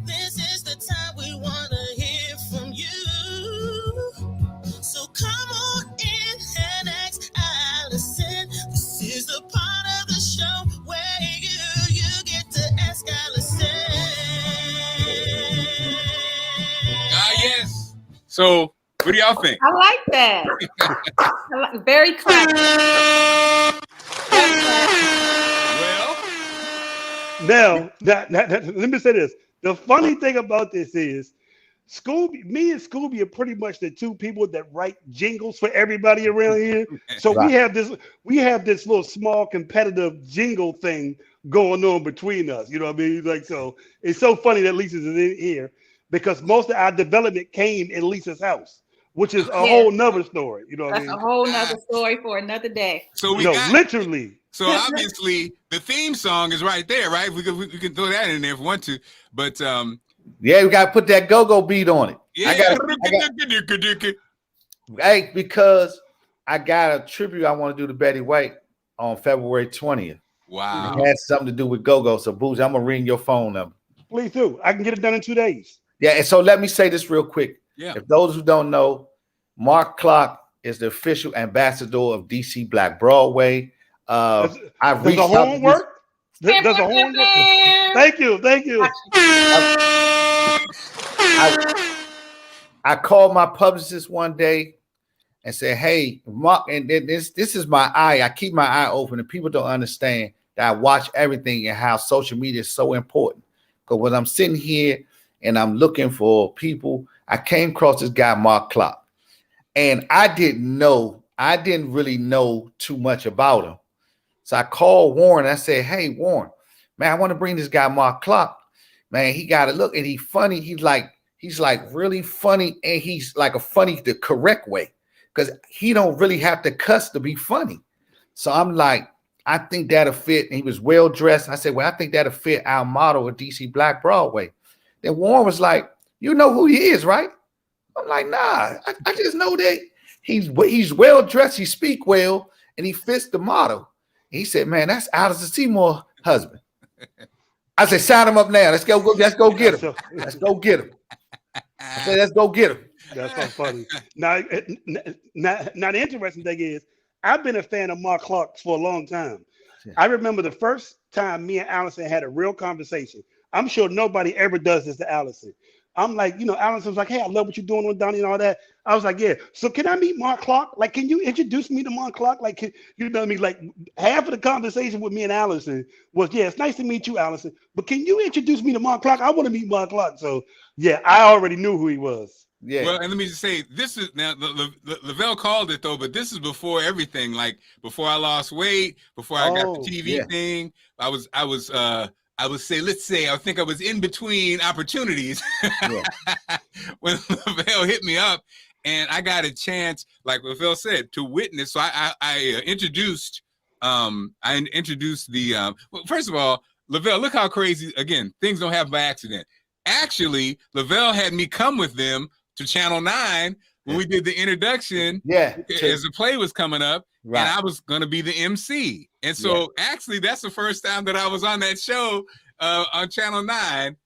This is the time we want to hear from you. So come on in and ask Allison. So what do y'all think? I like that. Very classic. Well, now, let me say this. The funny thing about this is me and Scooby are pretty much the two people that write jingles for everybody around here. So Right. we have this little small competitive jingle thing going on between us. You know what I mean? Like, so it's so funny that Lisa's in here because most of our development came in Lisa's house, which is a whole nother story. You know what I That's mean? a whole nother story for another day. so we No, got literally. so obviously the theme song is right there, right? We can throw that in there if we want to, but Yeah, we gotta put that go-go beat on it. yeah. Hey, because I got a tribute I want to do to Betty White on February 20th. Wow. It had something to do with go-go. So Boozy, I'm gonna ring your phone number. Please do. I can get it done in 2 days. Yeah, and so let me say this real quick. Yeah. If those who don't know, Marc Clarke is the official ambassador of DC Black Broadway. Does I the reached out to horn work? Does the horn work? Thank you. I called my publicist one day and said, "Hey, Mark, and this is my eye. I keep my eye open, and people don't understand that I watch everything and how social media is so important. Because when I'm sitting here and I'm looking for people, I came across this guy, Marc Clarke, and I didn't really know too much about him. So I called Warren. And I said, "Hey, Warren, man, I want to bring this guy, Marc Clarke. Man, he got to look, and he's funny. He's like really funny, and he's like a funny the correct way, because he don't really have to cuss to be funny." So I'm like, I think that'll fit. And he was well dressed. I said, well, I think that'll fit our model of DC Black Broadway. Then Warren was like, you know who he is, right? I'm like, nah, I just know that he's well dressed, he speak well, and he fits the model. He said, man, that's Alice Seymour husband. I said, sign him up now. Let's go get him. Let's go get him. I said, let's go get him. That's so funny. Now, the interesting thing is, I've been a fan of Marc Clarke for a long time. Yeah. I remember the first time me and Allison had a real conversation. I'm sure nobody ever does this to Allison. I'm like, Allison was like, hey, I love what you're doing with Donnie and all that. I was like, yeah. So can I meet Marc Clarke? Like, can you introduce me to Marc Clarke? Like, you know what I mean? Like, half of the conversation with me and Allison was, yeah, it's nice to meet you, Allison, but can you introduce me to Marc Clarke? I want to meet Marc Clarke. So, yeah, I already knew who he was. Yeah. Well, and let me just say, this is now Lovail called it though, but this is before everything. Like before I lost weight, before I got the TV thing. I would say, I think I was in between opportunities when Lovail hit me up, and I got a chance, like Lovail said, to witness. So I introduced the. Well, first of all, Lovail, look how crazy. Again, things don't happen by accident. Actually, Lovail had me come with them to Channel 9 when we did the introduction. Yeah. As the play was coming up, right. And I was going to be the MC. And so actually that's the first time that I was on that show on Channel 9.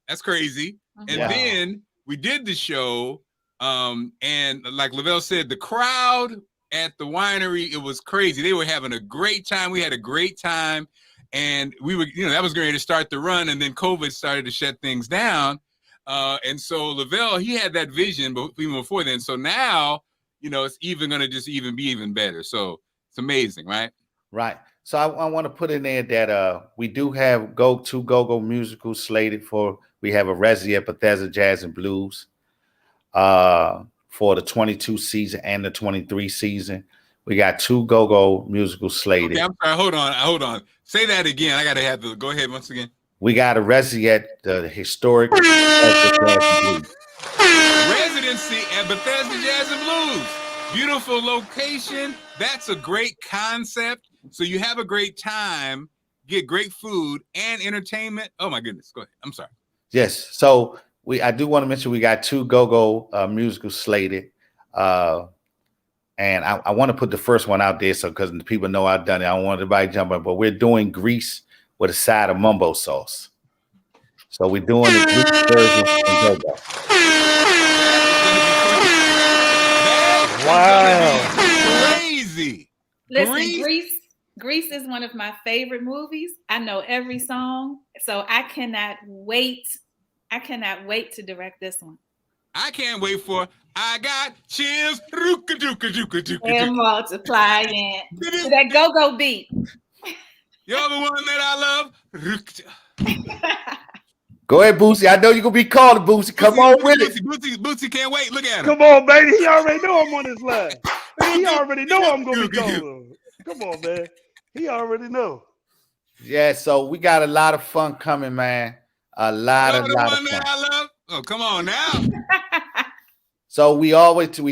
That's crazy. And then we did the show. And like Lovail said, the crowd at the winery, it was crazy. They were having a great time. We had a great time. And we were, that was going to start the run. And then COVID started to shut things down. And so Lovail, he had that vision, but even before then. So now, it's even going to just even be even better. So it's amazing, right? Right. So I want to put in there that we do have go-go musicals slated for. We have a resi at Bethesda Jazz and Blues for the 22 season and the 23 season. We got 2 go-go musicals slated. Okay, I'm sorry. Hold on. Say that again. I got to have to go ahead once again. We got a residency at the historic residency at Bethesda Jazz and Blues. Beautiful location. That's a great concept. So you have a great time, get great food and entertainment. Oh my goodness. Go ahead. I'm sorry. Yes. So I do want to mention we got 2 go-go musicals slated. And I want to put the first one out there because the people know I've done it. I don't want everybody jumping, but we're doing Grease with a side of mumbo sauce. So we're doing the Grease version of go-go. Wow. Crazy. Listen, Grease is one of my favorite movies. I know every song. So I cannot wait. To direct this one. I can't wait for I got chills. And multiplying to that go-go beat. You're the one that I love. Go ahead, Boosie. I know you're gonna be called Boosie. Come on with it. Boosie can't wait. Look at him. Come on, baby. He already know I'm on his line. He already know I'm gonna be calling. Come on, man. He already know. Yeah, so we got a lot of fun coming, man. A lot of fun. I love. Oh, come on now. So we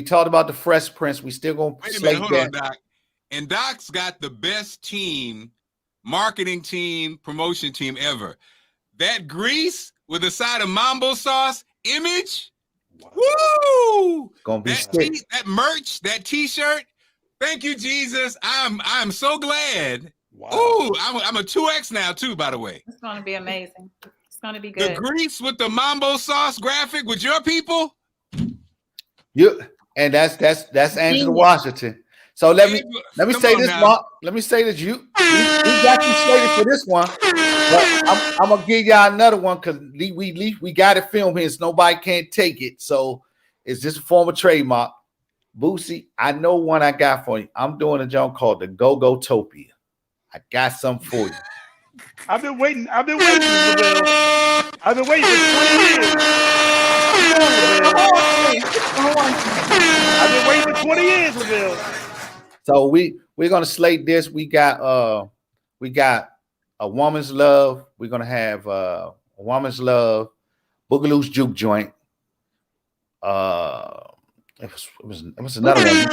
talked about the Fresh Prince. We still gonna wait a minute, hold on, Doc. And Doc's got the best team, marketing team, promotion team ever. That grease with a side of mambo sauce image. Wow. Woo! Gonna be that merch, that t-shirt. Thank you, Jesus. I'm so glad. Wow. Ooh, I'm a 2X now too, by the way. It's gonna be amazing. It's gonna be good. The grease with the mambo sauce graphic with your people. And that's Angela Washington. So let me say this, Mark. Let me say this. We got you slated for this one, but I'm gonna give y'all another one because we got it filmed here, so nobody can't take it. So it's just a form of trademark. Boosie, I know one I got for you. I'm doing a joint called the Go-Go Topia. I got something for you. I've been waiting. I've been waiting for 20 years. I've been waiting for 20 years, Bill. So we're gonna slate this. We got A Woman's Love. We're gonna have A Woman's Love, Boogaloo's Juke Joint. It was another one.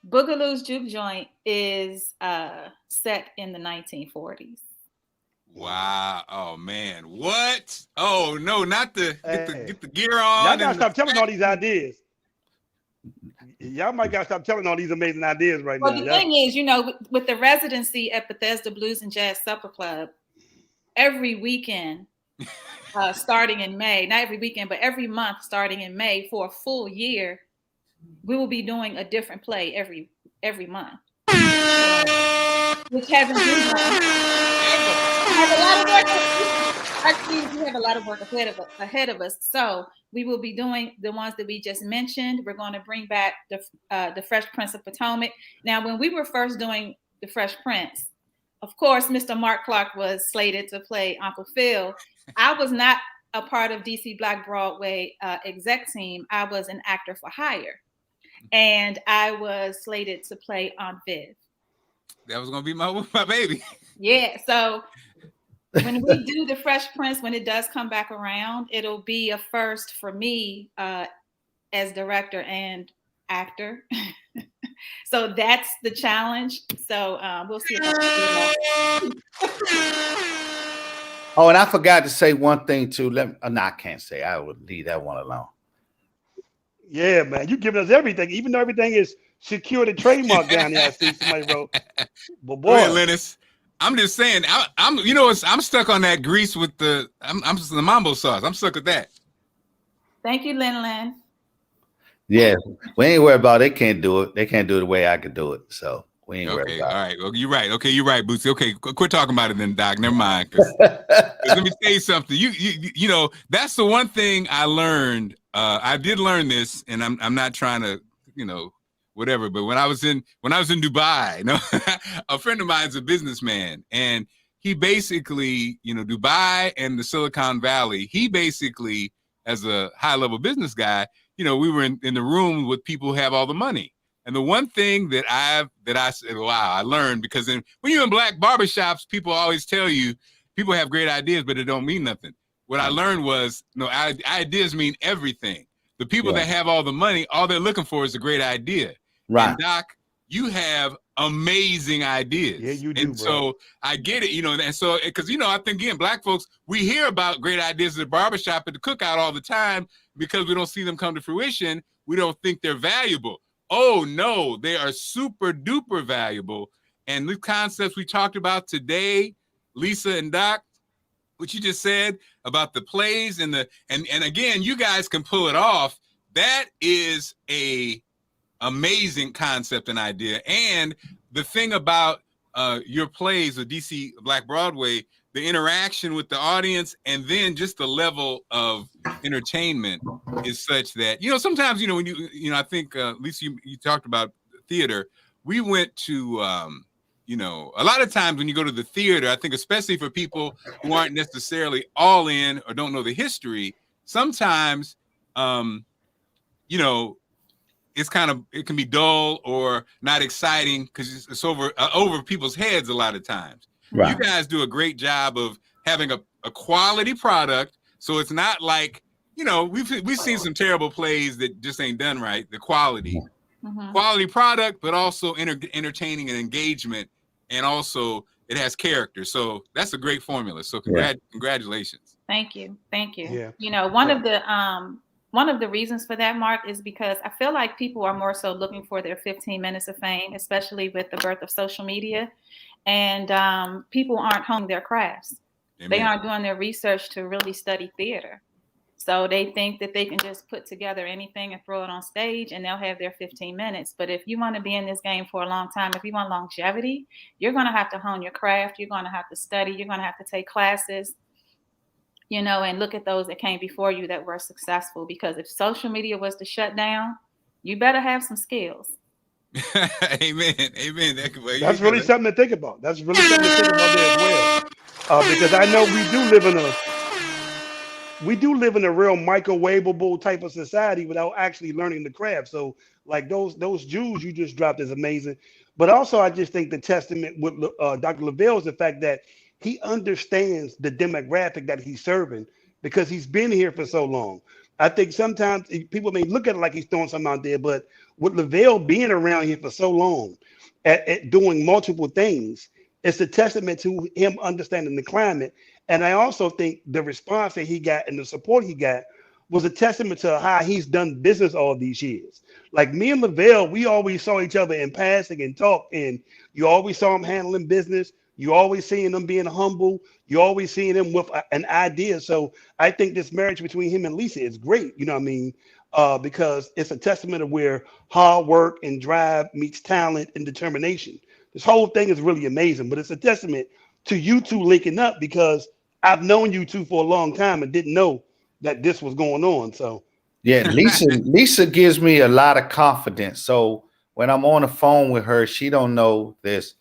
Boogaloo's Juke Joint is set in the 1940s. Wow! Oh man, what? Oh no, not the get the gear on. Y'all gotta stop telling all these ideas. Y'all might gotta stop telling all these amazing ideas right now. Well, the thing is, with the residency at Bethesda Blues and Jazz Supper Club, every weekend, starting in May, not every weekend, but every month starting in May for a full year, we will be doing a different play every month, which hasn't been done. We have a lot of work. Actually, we have a lot of work ahead of us. So we will be doing the ones that we just mentioned. We're going to bring back the Fresh Prince of Potomac. Now, when we were first doing the Fresh Prince, of course, Mr. Marc Clarke was slated to play Uncle Phil. I was not a part of DC Black Broadway exec team. I was an actor for hire, and I was slated to play Aunt Viv. That was going to be my baby. Yeah, so when we do the Fresh Prince, when it does come back around, it'll be a first for me as director and actor. So that's the challenge. So we'll see. Oh, and I forgot to say one thing too. No, I can't say. I would leave that one alone. Yeah, man, you giving us everything, even though everything is secured and trademark down there. I see somebody wrote. But boy, ahead, Lennis. I'm just saying, I'm stuck on that grease with the mambo sauce. I'm stuck with that. Thank you, Lin. Yeah, we ain't worried about it. They can't do it. They can't do it the way I could do it. So we ain't worried about it. All right. Well, you're right. Okay, you're right, Bootsy. Okay, quit talking about it then, Doc. Never mind. Let me say something. You know, that's the one thing I learned. I did learn this, and I'm not trying to, whatever. But when I was in Dubai, a friend of mine is a businessman, and he basically, Dubai and the Silicon Valley, he basically, as a high-level business guy, we were in the room with people who have all the money. And the one thing that I said, wow, I learned, because when you're in black barbershops, people always tell you people have great ideas, but it don't mean nothing. What I learned was, ideas mean everything. The people that have all the money, all they're looking for is a great idea. Right. And Doc, you have amazing ideas. Yeah, you do. And so I get it, and so, because, I think, again, black folks, we hear about great ideas at the barbershop, at the cookout all the time, because we don't see them come to fruition. We don't think they're valuable. Oh, no, they are super duper valuable. And the concepts we talked about today, Lisa and Doc, what you just said about the plays and again, you guys can pull it off. That is a amazing concept and idea. And the thing about your plays of DC Black Broadway, the interaction with the audience, and then just the level of entertainment is such that, sometimes, when I think, Lisa, you talked about theater. We went to, a lot of times when you go to the theater, I think especially for people who aren't necessarily all in or don't know the history, sometimes, it can be dull or not exciting because it's over people's heads a lot of times. Right. You guys do a great job of having a quality product, so it's not like, we've seen some terrible plays that just ain't done right. The quality product, but also entertaining and engagement, and also it has character. So that's a great formula. So congratulations. Thank you. Yeah. One of the reasons for that, Mark, is because I feel like people are more so looking for their 15 minutes of fame, especially with the birth of social media. And people aren't honing their crafts. Amen. They aren't doing their research to really study theater. So they think that they can just put together anything and throw it on stage and they'll have their 15 minutes. But if you want to be in this game for a long time, if you want longevity, you're going to have to hone your craft. You're going to have to study. You're going to have to take classes. And look at those that came before you that were successful, because if social media was to shut down, you better have some skills. Amen. That's really something to think about. That's really something to think about there as well. Because I know we do live in a real microwavable type of society without actually learning the craft. So like those jewels you just dropped is amazing. But also I just think the testament with Dr. Lovail is the fact that he understands the demographic that he's serving because he's been here for so long. I think sometimes people may look at it like he's throwing something out there, but with Lovail being around here for so long at doing multiple things, it's a testament to him understanding the climate. And I also think the response that he got and the support he got was a testament to how he's done business all these years. Like me and Lovail, we always saw each other in passing and talk, and you always saw him handling business. You always seeing them being humble. You always seeing them with an idea. So I think this marriage between him and Lisa is great. You know what I mean? Because it's a testament of where hard work and drive meets talent and determination. This whole thing is really amazing, but it's a testament to you two linking up, because I've known you two for a long time and didn't know that this was going on. So yeah, Lisa gives me a lot of confidence. So when I'm on the phone with her, she don't know this,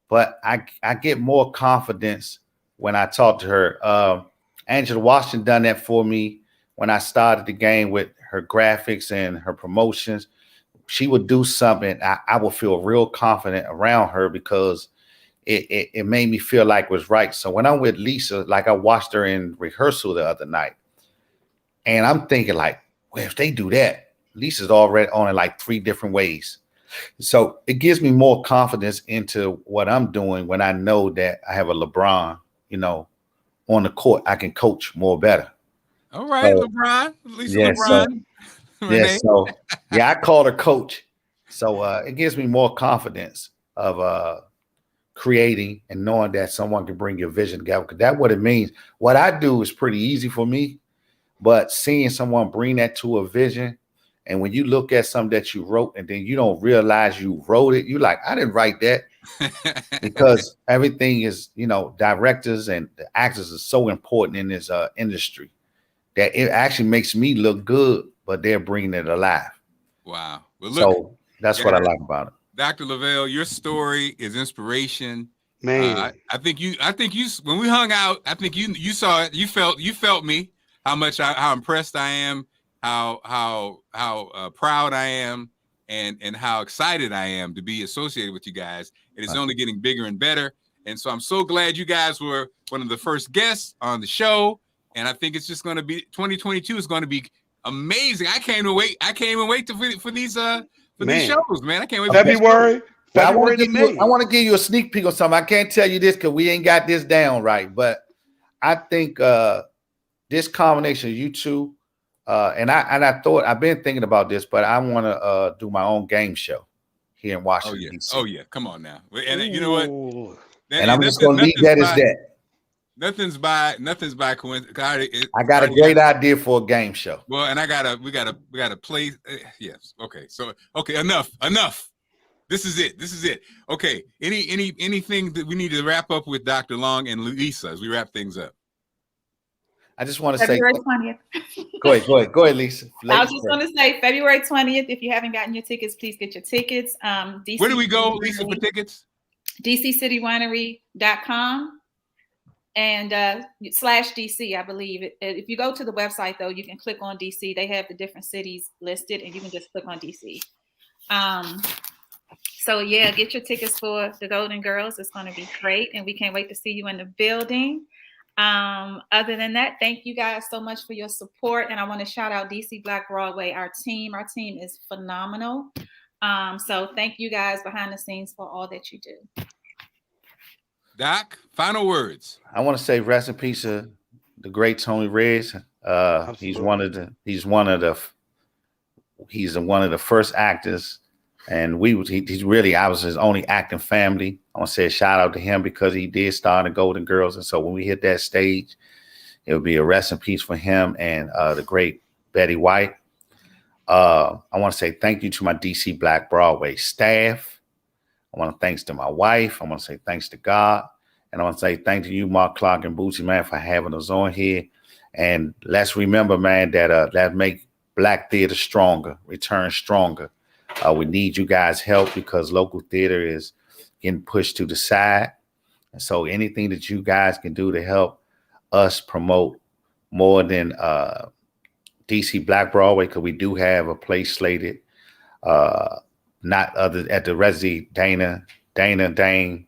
but I get more confidence when I talk to her. Angela Washington done that for me when I started the game with her graphics and her promotions. She would do something, I would feel real confident around her because it made me feel like it was right. So when I'm with Lisa, like I watched her in rehearsal the other night, and I'm thinking like, well, if they do that, Lisa's already on it like 3 different ways. So it gives me more confidence into what I'm doing when I know that I have a LeBron, on the court. I can coach more better. All right, so, LeBron. Lisa, yeah, LeBron. I called her coach. So it gives me more confidence of creating and knowing that someone can bring your vision together. Because that's what it means. What I do is pretty easy for me, but seeing someone bring that to a vision, and when you look at something that you wrote and then you don't realize you wrote it, you're like, I didn't write that. Because everything is, directors and the actors are so important in this industry that it actually makes me look good, but they're bringing it alive. Wow. Well, look, so that's what I like about it. Dr. Lovail, your story is inspiration. Man, I think you, when we hung out, I think you saw it. You felt me, how impressed I am, how proud I am, and how excited I am to be associated with you guys. It is only getting bigger and better. And so I'm so glad you guys were one of the first guests on the show. And I think it's just going to be 2022 is going to be amazing. I can't even wait. For these shows, man. I can't wait. February. I want to give you a sneak peek on something. I can't tell you this because we ain't got this down right. But I think this combination of you two, and I've been thinking about this, but I want to do my own game show here in Washington, D.C. Oh yeah, come on now. And you know what? And I'm just going to leave that as that. Nothing's by coincidence. I got a great idea for a game show. Well, and we gotta play. Yes. Okay. So enough. This is it. This is it. Okay. Anything that we need to wrap up with Dr. Long and Lisa as we wrap things up? I just want to say, February 20th. Go ahead, Lisa. I was just going to say February 20th. If you haven't gotten your tickets, please get your tickets. DC Where do we go, Lisa, for tickets? DCCitywinery.com and /DC, I believe. If you go to the website, though, you can click on DC. They have the different cities listed, and you can just click on DC. So, yeah, get your tickets for the Golden Girls. It's going to be great, and we can't wait to see you in the building. Other than that, thank you guys so much for your support, and I want to shout out DC Black Broadway, our team is phenomenal. So thank you guys behind the scenes for all that you do. Doc, final words. I want to say rest in peace to the great Tony Reds. He's one of the first actors, and I was his only acting family. I want to say a shout out to him because he did star in the Golden Girls. And so when we hit that stage, it would be a rest in peace for him and the great Betty White. I want to say thank you to my DC Black Broadway staff. I want to thanks to my wife. I want to say thanks to God. And I want to say thank to you, Marc Clarke and Bootsy, man, for having us on here. And let's remember, man, that make Black theater stronger, return stronger. We need you guys' help because local theater is getting pushed to the side. And so anything that you guys can do to help us promote more than DC Black Broadway, because we do have a play slated, not other at the Resi Dana Dane.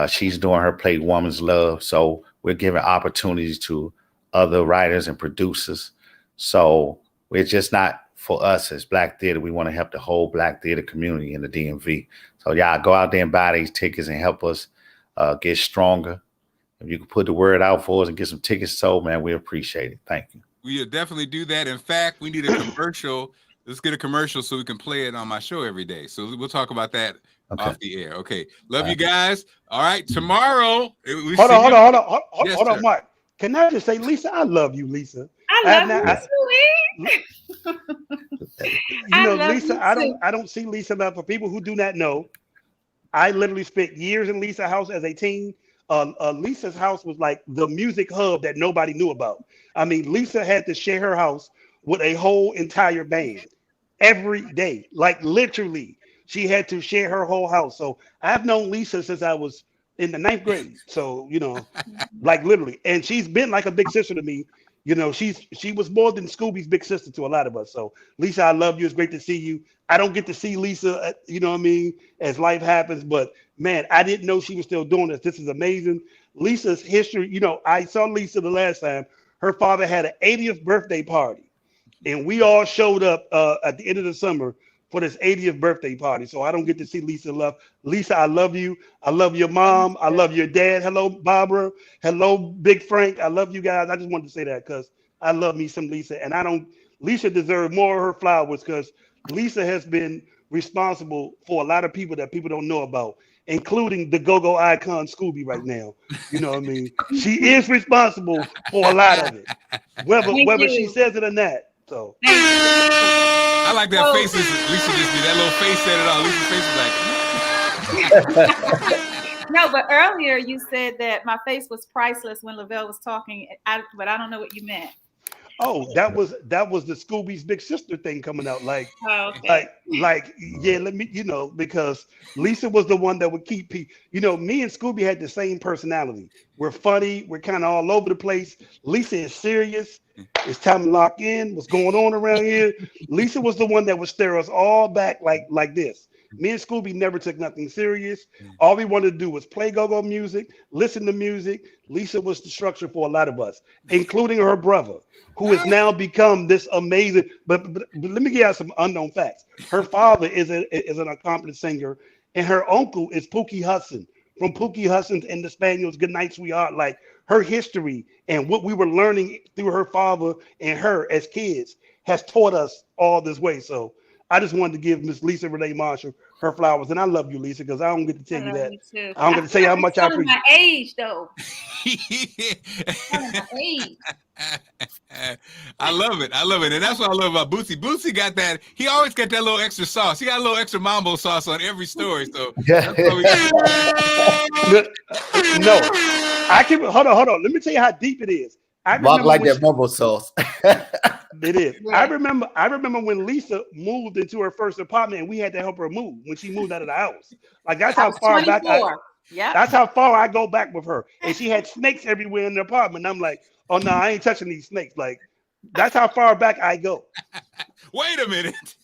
She's doing her play Woman's Love. So we're giving opportunities to other writers and producers. So we're just not for us as Black theater. We want to help the whole Black theater community in the DMV. So y'all go out there and buy these tickets and help us get stronger. If you can put the word out for us and get some tickets sold, man, we appreciate it. Thank you. We'll definitely do that. In fact, we need a commercial. Let's get a commercial so we can play it on my show every day. So we'll talk about that off the air. Okay. Love you guys. All right. Tomorrow. Hold on, Mark. Can I just say, Lisa, I love you, Lisa. I love you, Lisa, I don't see Lisa love. For people who do not know, I literally spent years in Lisa's house as a teen. Lisa's house was like the music hub that nobody knew about. I mean, Lisa had to share her house with a whole entire band every day. Like literally, she had to share her whole house. So I've known Lisa since I was in the 9th grade. So, like literally, and she's been like a big sister to me. She was more than Scooby's big sister to a lot of us. So Lisa, I love you. It's great to see you. I don't get to see Lisa, as life happens, but man, I didn't know she was still doing this. This is amazing. Lisa's history, I saw Lisa the last time. Her father had an 80th birthday party, and we all showed up at the end of the summer for this 80th birthday party. So I don't get to see Lisa love. Lisa, I love you. I love your mom. I love your dad. Hello, Barbara. Hello, Big Frank. I love you guys. I just wanted to say that because I love me some Lisa. And Lisa deserves more of her flowers because Lisa has been responsible for a lot of people that people don't know about, including the go-go icon Scooby right now. You know what I mean? She is responsible for a lot of it, whether she says it or not. So I like that face. Lisa just did that little face said it all. Lisa's face was like. No, but earlier you said that my face was priceless when Lovail was talking, but I don't know what you meant. Oh, that was the Scooby's big sister thing coming out. Like, okay. Yeah, let me, because Lisa was the one that would keep people. Me and Scooby had the same personality. We're funny. We're kind of all over the place. Lisa is serious. It's time to lock in. What's going on around here? Lisa was the one that would stare us all back like this. Me and Scooby never took nothing serious. All we wanted to do was play go-go music, listen to music. Lisa was the structure for a lot of us, including her brother, who has now become this amazing. But let me give you some unknown facts. Her father is an accomplished singer, and her uncle is Pookie Hudson from Pookie Hudson and the Spaniels. Good Night, Sweetheart. Like her history and what we were learning through her father and her as kids has taught us all this way. So I just wanted to give Miss Lisa Renee Marshall her flowers, and I love you, Lisa, because I don't get to tell you that. You I don't get to tell you how much I appreciate. My age, though. My age. I love it. I love it. And that's what I love about Bootsy. Bootsy got that. He always got that little extra sauce. He got a little extra mambo sauce on every story. So that's why no, I can hold on. Let me tell you how deep it is. I Mark like that mambo sauce. It is. Yeah. I remember when Lisa moved into her first apartment and we had to help her move when she moved out of the house. Like that's how far 24. Back. That's how far I go back with her. And she had snakes everywhere in the apartment. And I'm like, oh no, I ain't touching these snakes. Like that's how far back I go. Wait a minute.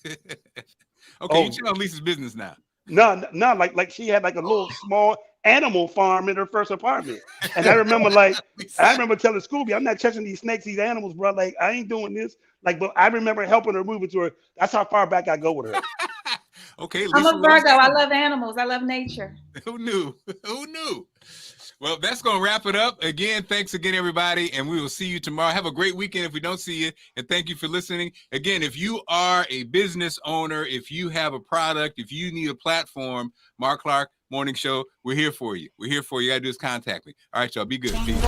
Okay, you tell Lisa's business now. No, like she had like a little small animal farm in her first apartment. And I remember telling Scooby, I'm not touching these snakes, these animals, bro. Like I ain't doing this. Like, but I remember helping her move into her. That's how far back I go with her. Okay, Lisa, I'm a Virgo. I love animals. I love nature. Who knew? Who knew? Well, that's going to wrap it up. Again, thanks again, everybody. And we will see you tomorrow. Have a great weekend if we don't see you. And thank you for listening. Again, if you are a business owner, if you have a product, if you need a platform, Marc Clarke Morning Show, we're here for you. We're here for you. All you got to do is contact me. All right, y'all. Be good. Peace.